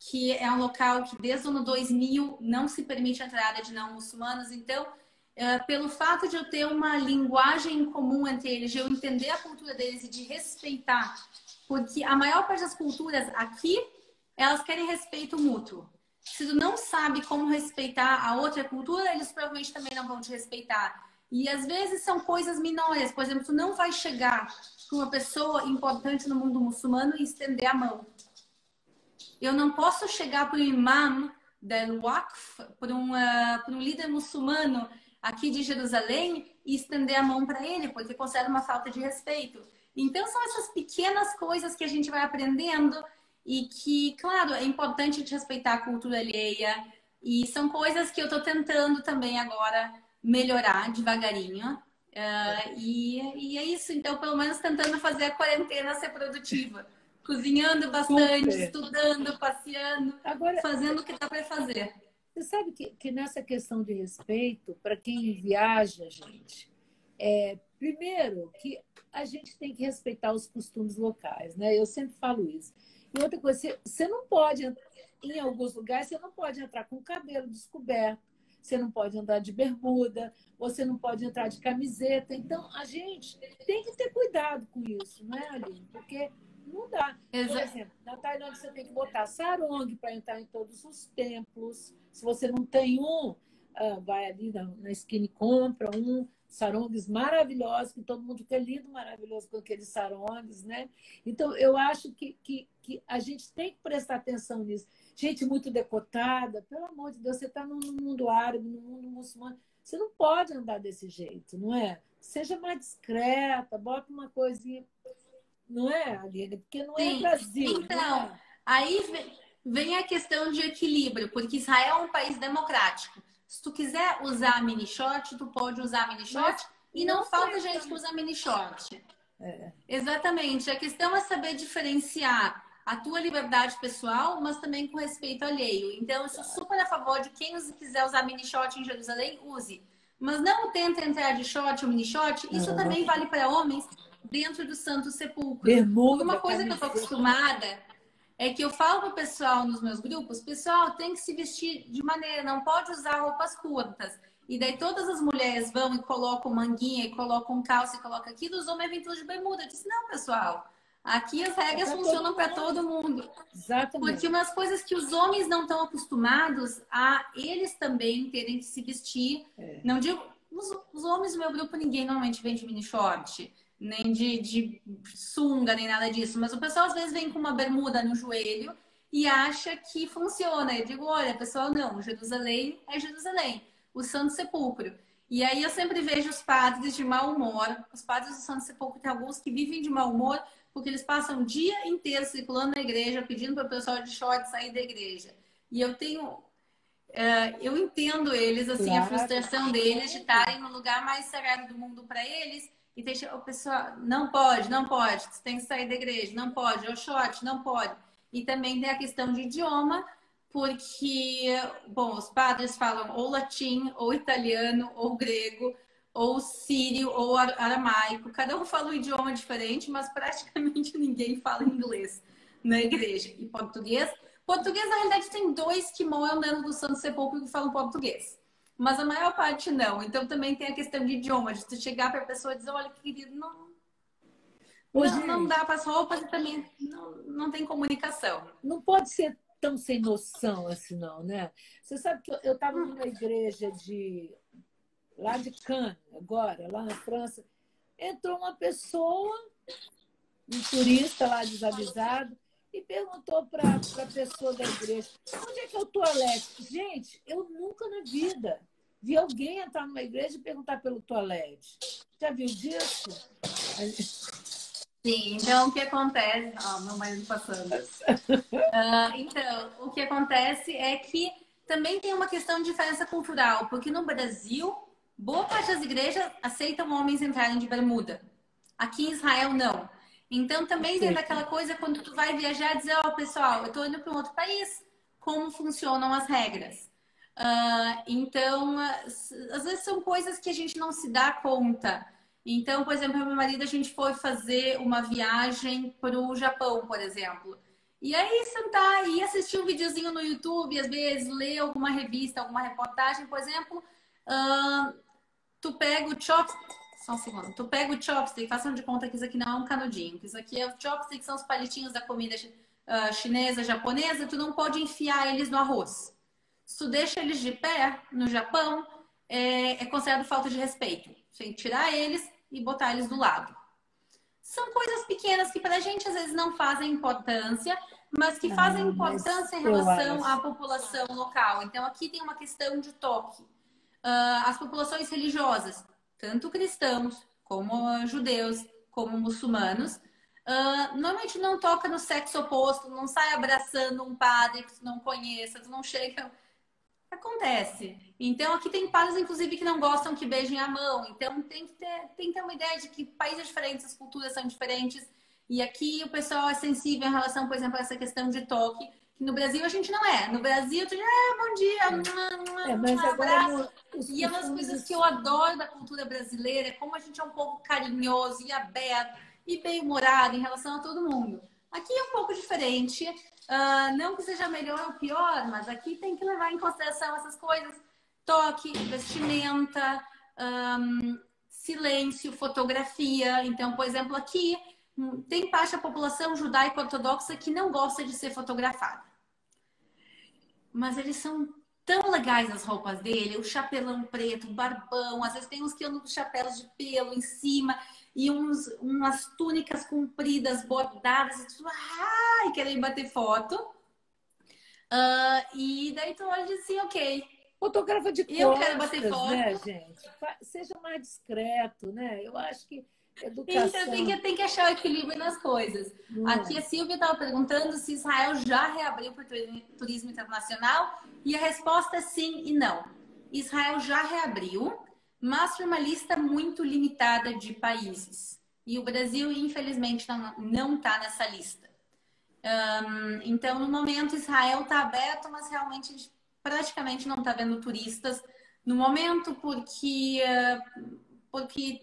que é um local que desde o ano 2000 não se permite a entrada de não muçulmanos. Então, pelo fato de eu ter uma linguagem comum entre eles, de eu entender a cultura deles e de respeitar, porque a maior parte das culturas aqui, elas querem respeito mútuo. Se tu não sabe como respeitar a outra cultura, eles provavelmente também não vão te respeitar. E às vezes são coisas menores. Por exemplo, tu não vai chegar para uma pessoa importante no mundo muçulmano e estender a mão. Eu não posso chegar para o imam del Waqf, para um líder muçulmano aqui de Jerusalém e estender a mão para ele, porque considero uma falta de respeito. Então são essas pequenas coisas que a gente vai aprendendo e que, claro, é importante a gente respeitar a cultura alheia. E são coisas que eu estou tentando também agora melhorar devagarinho. E é isso. Então, pelo menos tentando fazer a quarentena ser produtiva. Cozinhando bastante, estudando, passeando, fazendo o que dá para fazer. Você sabe que nessa questão de respeito, para quem viaja, gente, primeiro que a gente tem que respeitar os costumes locais, né? Eu sempre falo isso. E outra coisa, você não pode, em alguns lugares, você não pode entrar com o cabelo descoberto, você não pode andar de bermuda, você não pode entrar de camiseta. Então, a gente tem que ter cuidado com isso, não é, Aline? Porque não dá. Por exemplo, na Tailândia você tem que botar sarong para entrar em todos os templos. Se você não tem um, vai ali na esquina e compra um. Sarongs maravilhosos, que todo mundo fica lindo, maravilhoso com aqueles sarongs, né? Então, eu acho que a gente tem que prestar atenção nisso. Gente muito decotada, pelo amor de Deus, você está no mundo árabe, no mundo muçulmano, você não pode andar desse jeito, não é? Seja mais discreta, bota uma coisinha, não é, Aline? Porque não é Brasil. Então, aí vem a questão de equilíbrio, porque Israel é um país democrático. Se tu quiser usar mini short, tu pode usar mini short e não falta gente que usa mini short. Exatamente. A questão é saber diferenciar a tua liberdade pessoal, mas também com respeito alheio. Então, eu sou super a favor de quem quiser usar mini short em Jerusalém, use. Mas não tenta entrar de short ou mini short. Isso também vale para homens dentro do Santo Sepulcro. Bermuda, uma coisa que eu tô acostumada é que eu falo pro pessoal nos meus grupos, pessoal, tem que se vestir de maneira, não pode usar roupas curtas. E daí todas as mulheres vão e colocam manguinha, e colocam calça, e colocam aquilo, os homens vêm tudo de bermuda. Eu disse, não, pessoal, aqui as regras funcionam para todo mundo. Exatamente. Porque umas coisas que os homens não estão acostumados a eles também terem que se vestir. Não digo, os homens do meu grupo, ninguém normalmente vem de mini short, nem de sunga, nem nada disso. Mas o pessoal às vezes vem com uma bermuda no joelho e acha que funciona. Eu digo, olha, pessoal, não, Jerusalém é Jerusalém, o Santo Sepulcro. E aí eu sempre vejo os padres de mau humor. Os padres do Santo Sepulcro tem alguns que vivem de mau humor porque eles passam o dia inteiro circulando na igreja, pedindo para o pessoal de short sair da igreja. E eu tenho... Eu entendo eles, assim, a Claro, frustração deles de estarem no lugar mais sagrado do mundo para eles e deixa o pessoal, não pode, não pode, você tem que sair da igreja, não pode, o short, não pode. E também tem a questão de idioma, porque, bom, os padres falam ou latim, ou italiano, ou grego, ou sírio, ou aramaico. Cada um fala um idioma diferente, mas praticamente ninguém fala inglês na igreja. E português, português, na realidade, tem dois que moram dentro do Santo Sepulcro que falam português. Mas a maior parte não. Então também tem a questão de idioma, de tu chegar para a pessoa e dizer, olha, querido, Ô, não gente, dá para as roupas e também não tem comunicação. não pode ser tão sem noção assim, não, né? Você sabe que eu estava numa igreja lá de Cannes, agora, lá na França. Entrou uma pessoa, um turista lá desavisado, e perguntou para a pessoa da igreja: onde é que é o toalete? Gente, eu nunca na vida vi alguém entrar numa igreja e perguntar pelo toalete. Já viu disso? Sim, então o que acontece. Ah, meu marido passando. Então, o que acontece é que também tem uma questão de diferença cultural, porque no Brasil, boa parte das igrejas aceitam homens entrarem de bermuda. Aqui em Israel, não. Então, também tem Aceita. daquela coisa quando tu vai viajar, dizer, ó, pessoal, eu tô indo para um outro país, como funcionam as regras? Então, às vezes são coisas que a gente não se dá conta. Então, por exemplo, meu marido, a gente foi fazer uma viagem para o Japão, por exemplo. E aí, sentar e assistir um videozinho no YouTube, às vezes, ler alguma revista, alguma reportagem, por exemplo, ah, tu pega o chopstick, só um segundo, tu pega o chopstick, façam de conta que isso aqui não é um canudinho, que isso aqui é o chopstick, são os palitinhos da comida chinesa, japonesa, tu não pode enfiar eles no arroz. Se tu deixa eles de pé no Japão, é considerado falta de respeito. Você tem que tirar eles e botar eles do lado. São coisas pequenas que para a gente às vezes não fazem importância, mas que fazem Ah, mas importância em eu relação à acho. população local. Então aqui tem uma questão de toque. As populações religiosas, tanto cristãos como judeus, como muçulmanos, normalmente não toca no sexo oposto, não sai abraçando um padre que tu não conheça, tu não chega. Acontece. Então, aqui tem padres, inclusive, que não gostam que beijem a mão. Então, tem que ter uma ideia de que países diferentes, as culturas são diferentes. E aqui o pessoal é sensível em relação, por exemplo, a essa questão de toque, que no Brasil a gente não é. No Brasil, tu diz, bom dia, Mas um agora abraço. E é os uma das coisas que fundos. eu adoro da cultura brasileira, é como a gente é um povo carinhoso e aberto e bem-humorado em relação a todo mundo. Aqui é um pouco diferente. Não que seja melhor ou pior, mas aqui tem que levar em consideração essas coisas. Toque, vestimenta, silêncio, fotografia. Então, por exemplo, aqui tem parte da população judaico-ortodoxa que não gosta de ser fotografada. Mas eles são tão legais as roupas dele, o chapelão preto, o barbão, às vezes tem uns que andam com chapéus de pelo em cima e umas túnicas compridas, bordadas, e tu, e querem bater foto. E daí tu olha assim, ok, Fotografa de eu quero bater costas, né, foto. gente? Seja mais discreto, né? Eu acho que Então educação. tem que achar o equilíbrio nas coisas. Não Aqui é? a Silvia estava perguntando se Israel já reabriu para o turismo internacional e a resposta é sim e não. Israel já reabriu, mas para uma lista muito limitada de países. E o Brasil, infelizmente, não está nessa lista. Então, no momento, Israel está aberto, mas realmente praticamente não está vendo turistas no momento, porque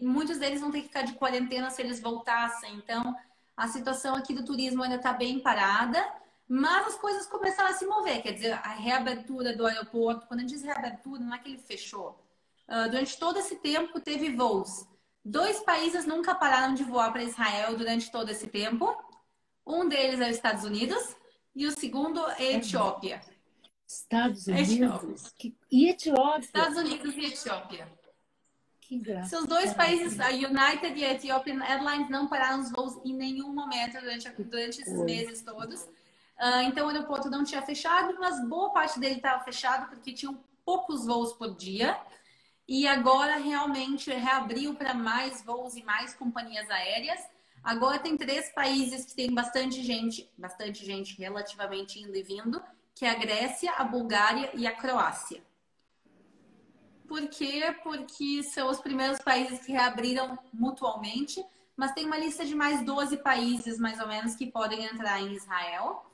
muitos deles vão ter que ficar de quarentena se eles voltassem. Então, a situação aqui do turismo ainda está bem parada, mas as coisas começaram a se mover. Quer dizer, a reabertura do aeroporto, quando a gente diz reabertura, não é que ele fechou. Durante todo esse tempo, teve voos. 2 países nunca pararam de voar para Israel durante todo esse tempo. Um deles é os Estados Unidos e o segundo é a É mesmo. Etiópia. Estados Etiópia. Unidos e Etiópia. Estados Unidos e Etiópia. Que São os dois engraçado. países, a United e a Ethiopian Airlines não pararam os voos em nenhum momento Que durante esses coisa. meses todos. Então o aeroporto não tinha fechado, mas boa parte dele estava fechado porque tinham poucos voos por dia. E agora realmente reabriu para mais voos e mais companhias aéreas. Agora tem 3 países que tem bastante gente relativamente indo e vindo, que é a Grécia, a Bulgária e a Croácia. Por quê? Porque são os primeiros países que reabriram mutualmente, mas tem uma lista de mais 12 países, mais ou menos, que podem entrar em Israel.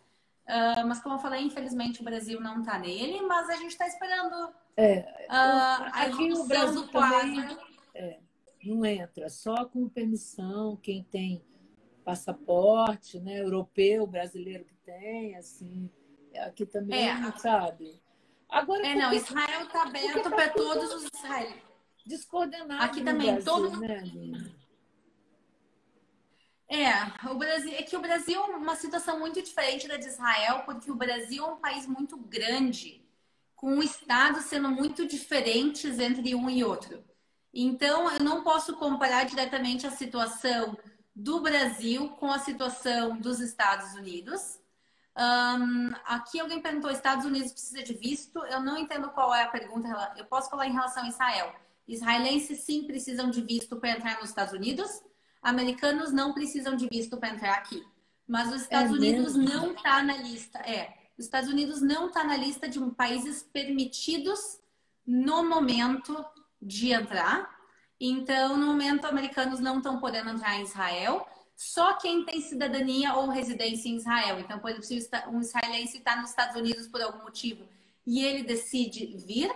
Mas, como eu falei, infelizmente o Brasil não está nele, mas a gente está esperando a Aqui o evolução Brasil do também quadro. não entra, só com permissão, quem tem passaporte, né, europeu, brasileiro que tem, assim, aqui também, sabe? Agora, Não, Israel está aberto para todos os israelenses. Descoordenado Aqui no também, Brasil, né, Aline? O Brasil, é que o Brasil é uma situação muito diferente da de Israel, porque o Brasil é um país muito grande, com estados sendo muito diferentes entre um e outro. Então, eu não posso comparar diretamente a situação do Brasil com a situação dos Estados Unidos. Aqui alguém perguntou: Estados Unidos precisa de visto? Eu não entendo qual é a pergunta. Eu posso falar em relação a Israel. Israelenses sim precisam de visto para entrar nos Estados Unidos. Americanos não precisam de visto para entrar aqui. Mas os Estados Unidos não está na lista. Os Estados Unidos não está na lista de países permitidos no momento de entrar. Então, no momento, americanos não estão podendo entrar em Israel. Só quem tem cidadania ou residência em Israel. Então, por exemplo, se um israelense está nos Estados Unidos por algum motivo e ele decide vir,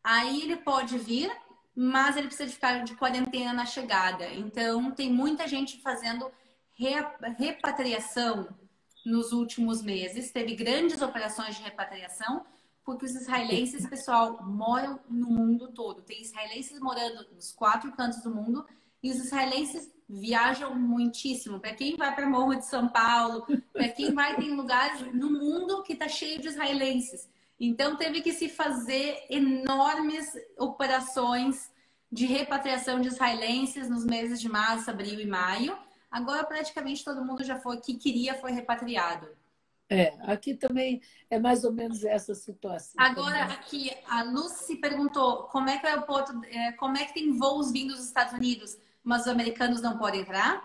aí ele pode vir, mas ele precisa de ficar de quarentena na chegada. Então, tem muita gente fazendo repatriação nos últimos meses. Teve grandes operações de repatriação, porque os israelenses, pessoal, moram no mundo todo. Tem israelenses morando nos 4 cantos do mundo e os israelenses viajam muitíssimo. Para quem vai para Morro de São Paulo, para quem vai, tem lugares no mundo que está cheio de israelenses. Então, teve que se fazer enormes operações de repatriação de israelenses nos meses de março, abril e maio. Agora, praticamente todo mundo já foi, que queria, foi repatriado. Aqui também é mais ou menos essa situação. Agora, também. aqui, a Lucy perguntou como é que o aeroporto, como é que tem voos vindos dos Estados Unidos, mas os americanos não podem entrar?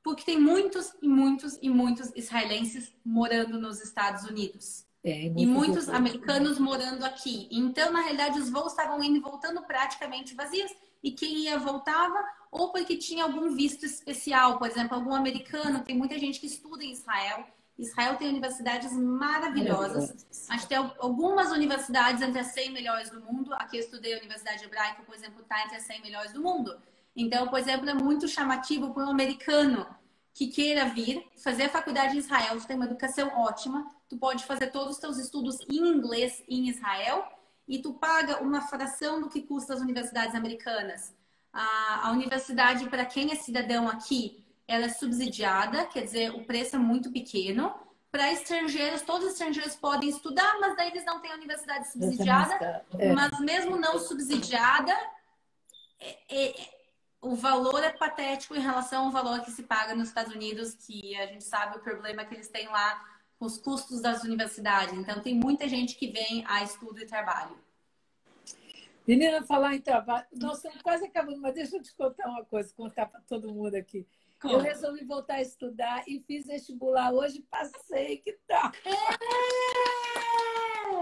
Porque tem muitos e muitos e muitos israelenses morando nos Estados Unidos. E muitos americanos morando aqui. Então, na realidade, os voos estavam indo e voltando praticamente vazios. E quem ia voltava, ou porque tinha algum visto especial. Por exemplo, algum americano. Tem muita gente que estuda em Israel. Israel tem universidades maravilhosas. Acho que tem algumas universidades entre as 100 melhores do mundo. Aqui eu estudei a Universidade Hebraica, por exemplo, está entre as 100 melhores do mundo. Então, por exemplo, é muito chamativo para um americano que queira vir fazer a faculdade em Israel. Tu tem uma educação ótima, tu pode fazer todos os teus estudos em inglês em Israel e tu paga uma fração do que custa as universidades americanas. A universidade, para quem é cidadão aqui, ela é subsidiada, quer dizer, o preço é muito pequeno. Para estrangeiros, todos os estrangeiros podem estudar, mas daí eles não têm a universidade subsidiada. Mas mesmo não subsidiada, o valor é patético em relação ao valor que se paga nos Estados Unidos, que a gente sabe o problema que eles têm lá com os custos das universidades. Então, tem muita gente que vem a estudo e trabalho. Menina, falar em trabalho, nós estamos quase acabando, mas deixa eu te contar uma coisa, contar para todo mundo aqui. Eu resolvi voltar a estudar e fiz vestibular hoje, passei, que tal?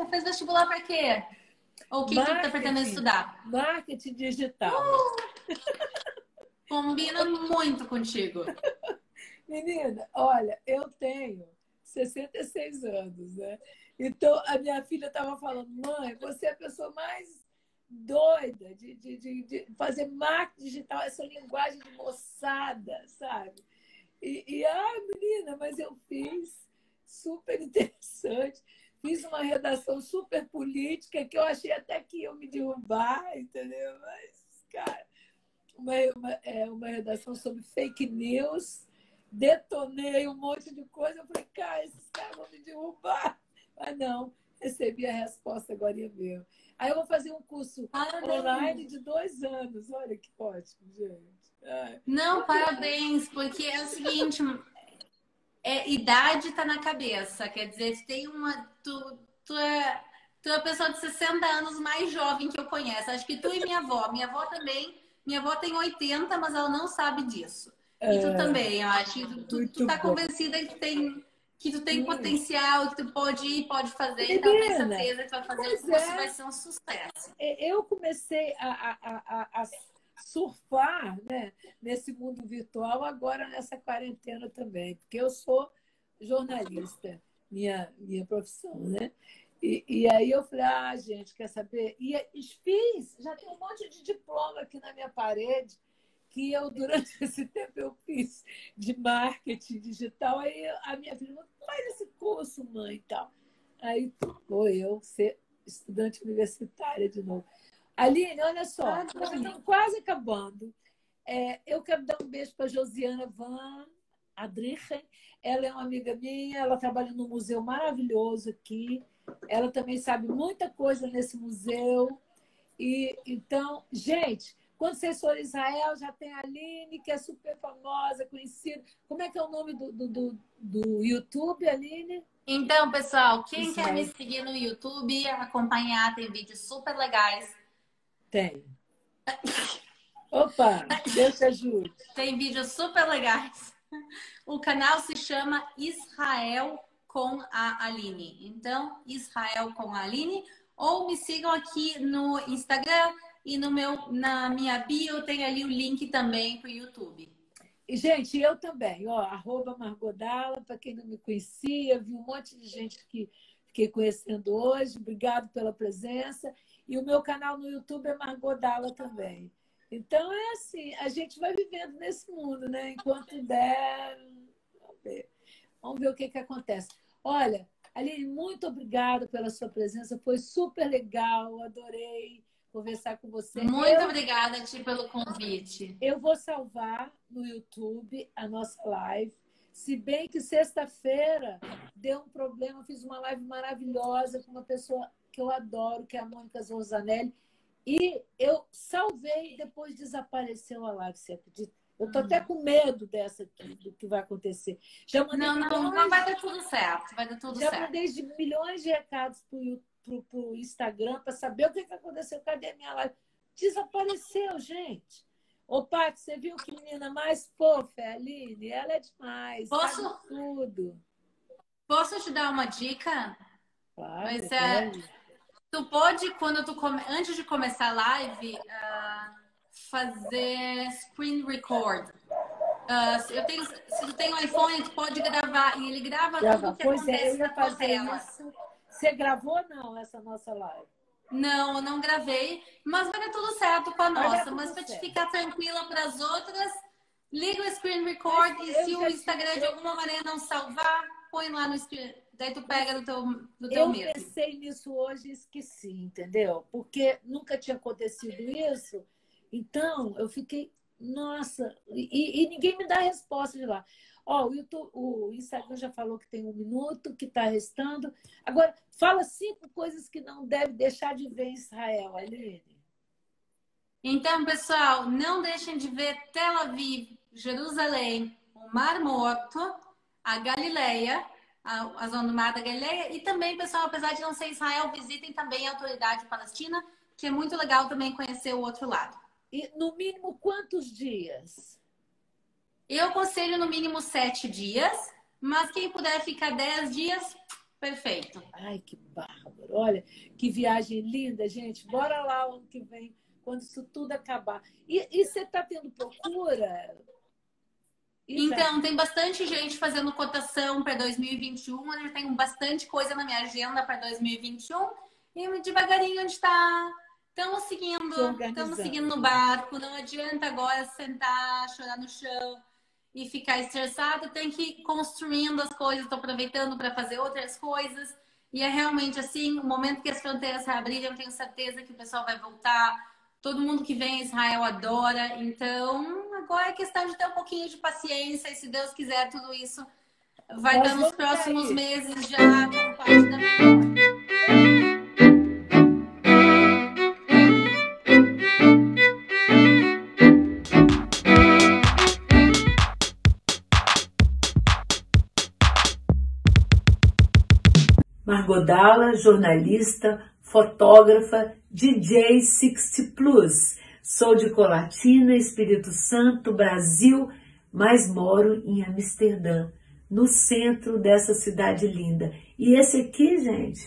Fez vestibular para quê? Ou o que tu está pretendendo estudar? Marketing digital. Combina muito contigo. Menina, olha, eu tenho 66 anos, né? Então, a minha filha estava falando: mãe, você é a pessoa mais doida de fazer marketing digital, essa linguagem de moçada, sabe? Menina, mas eu fiz super interessante. Fiz uma redação super política que eu achei até que iam me derrubar, entendeu? Mas, cara, uma redação sobre fake news, detonei um monte de coisa. Eu falei, cara, esses caras vão me derrubar. Mas não, recebi a resposta agora mesmo. Aí eu vou fazer um curso online de 2 anos. Olha que ótimo, gente. Não, parabéns, porque é o seguinte, idade tá na cabeça. Quer dizer, tem tu é uma pessoa de 60 anos mais jovem que eu conheço. Acho que tu e minha avó. Minha avó também. Minha avó tem 80, mas ela não sabe disso. E tu também, eu acho. Tu tá convencida que tu tem potencial, que tu pode ir, pode fazer. Menina, Então, tenho certeza que tu vai fazer o curso e vai ser um sucesso. Eu comecei a surfar, né, nesse mundo virtual agora nessa quarentena também, porque eu sou jornalista, minha profissão, né? E aí eu falei, gente, quer saber? E fiz, já tem um monte de diploma aqui na minha parede, que eu, durante esse tempo, eu fiz de marketing digital. Aí a minha filha falou, faz esse curso, mãe, e tal. Aí vou eu ser estudante universitária de novo. Aline, olha só, nós já estamos quase acabando. Eu quero dar um beijo para a Josiana Van Adrichen. Ela é uma amiga minha, ela trabalha num museu maravilhoso aqui. Ela também sabe muita coisa nesse museu. E então, gente, quando vocês forem em Israel, já tem a Aline, que é super famosa, conhecida. Como é que é o nome do YouTube, Aline? Então, pessoal, quem quer me seguir no YouTube, acompanhar, tem vídeos super legais. Tem. Opa, Deus te ajude. Tem vídeos super legais. O canal se chama Israel com a Aline. Então, Israel com a Aline. Ou me sigam aqui no Instagram e na minha bio tem ali o link também para o YouTube. E, gente, eu também, @Margodala, para quem não me conhecia, vi um monte de gente que fiquei conhecendo hoje. Obrigado pela presença. E o meu canal no YouTube é Margodala também. Então, é assim, a gente vai vivendo nesse mundo, né? Enquanto der, vamos ver o que acontece. Olha, Aline, muito obrigada pela sua presença, foi super legal, adorei conversar com você. Muito obrigada a ti pelo convite. Eu vou salvar no YouTube a nossa live, se bem que sexta-feira deu um problema, eu fiz uma live maravilhosa com uma pessoa que eu adoro, que é a Mônica Zorzanelli, e eu salvei e depois desapareceu a live, você acredita? Eu estou até com medo dessa aqui, do que vai acontecer. Já mandei não vai dar tudo certo, vai dar tudo certo. Já mandei milhões de recados para o Instagram para saber o que aconteceu. Cadê a minha live? Desapareceu, gente. Ô, Paty, você viu que menina mais fofa é a Aline? Ela é demais, sabe tudo. Posso te dar uma dica? Claro, tu pode, antes de começar a live, fazer screen record. Se tu tem um iPhone, tu pode gravar. E ele grava tudo o que acontece na tua tela. Isso. Você gravou ou não essa nossa live? Não, eu não gravei. Mas vai dar tudo certo com a nossa. Mas para te ficar tranquila para as outras, liga o screen record. E se o Instagram de alguma maneira não salvar, põe lá no screen. Daí tu pega do teu mesmo. Eu pensei nisso hoje e esqueci, entendeu? Porque nunca tinha acontecido isso. Então, eu fiquei... Nossa, e ninguém me dá a resposta de lá. O Instagram já falou que tem 1 minuto, que está restando. Agora, fala 5 coisas que não deve deixar de ver em Israel, Aline. Então, pessoal, não deixem de ver Tel Aviv, Jerusalém, o Mar Morto, a Galileia, a zona do Mar da Galileia. E também, pessoal, apesar de não ser Israel, visitem também a Autoridade Palestina, que é muito legal também conhecer o outro lado. E, no mínimo, quantos dias? Eu aconselho no mínimo 7 dias, mas quem puder ficar 10 dias, perfeito. Ai, que bárbaro. Olha, que viagem linda, gente. Bora lá o ano que vem, quando isso tudo acabar. E você está tendo procura? Então, tem bastante gente fazendo cotação para 2021. Eu tenho bastante coisa na minha agenda para 2021. E devagarinho a gente está... Estamos seguindo no barco. Não adianta agora sentar, chorar no chão e ficar estressado. Tem que ir construindo as coisas. Estou aproveitando para fazer outras coisas. E é realmente assim, o momento que as fronteiras se abrirem, eu tenho certeza que o pessoal vai voltar. Todo mundo que vem a Israel adora. Então, agora é questão de ter um pouquinho de paciência. E se Deus quiser, tudo isso vai estar nos próximos meses já como parte da vitória. Margodala, jornalista, fotógrafa, DJ 60 Plus. Sou de Colatina, Espírito Santo, Brasil, mas moro em Amsterdã, no centro dessa cidade linda. E esse aqui, gente,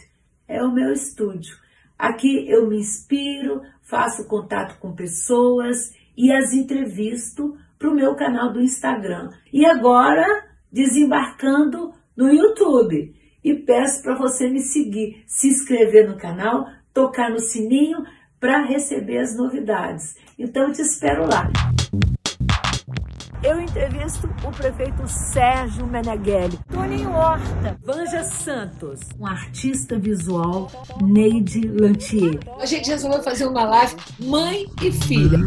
é o meu estúdio. Aqui eu me inspiro, faço contato com pessoas e as entrevisto para o meu canal do Instagram. E agora, desembarcando no YouTube. E peço para você me seguir, se inscrever no canal, tocar no sininho para receber as novidades. Então, eu te espero lá. Eu entrevisto o prefeito Sérgio Meneghelli, Toninho Horta, Vanja Santos, um artista visual, Neide Lantier. A gente resolveu fazer uma live mãe e filha.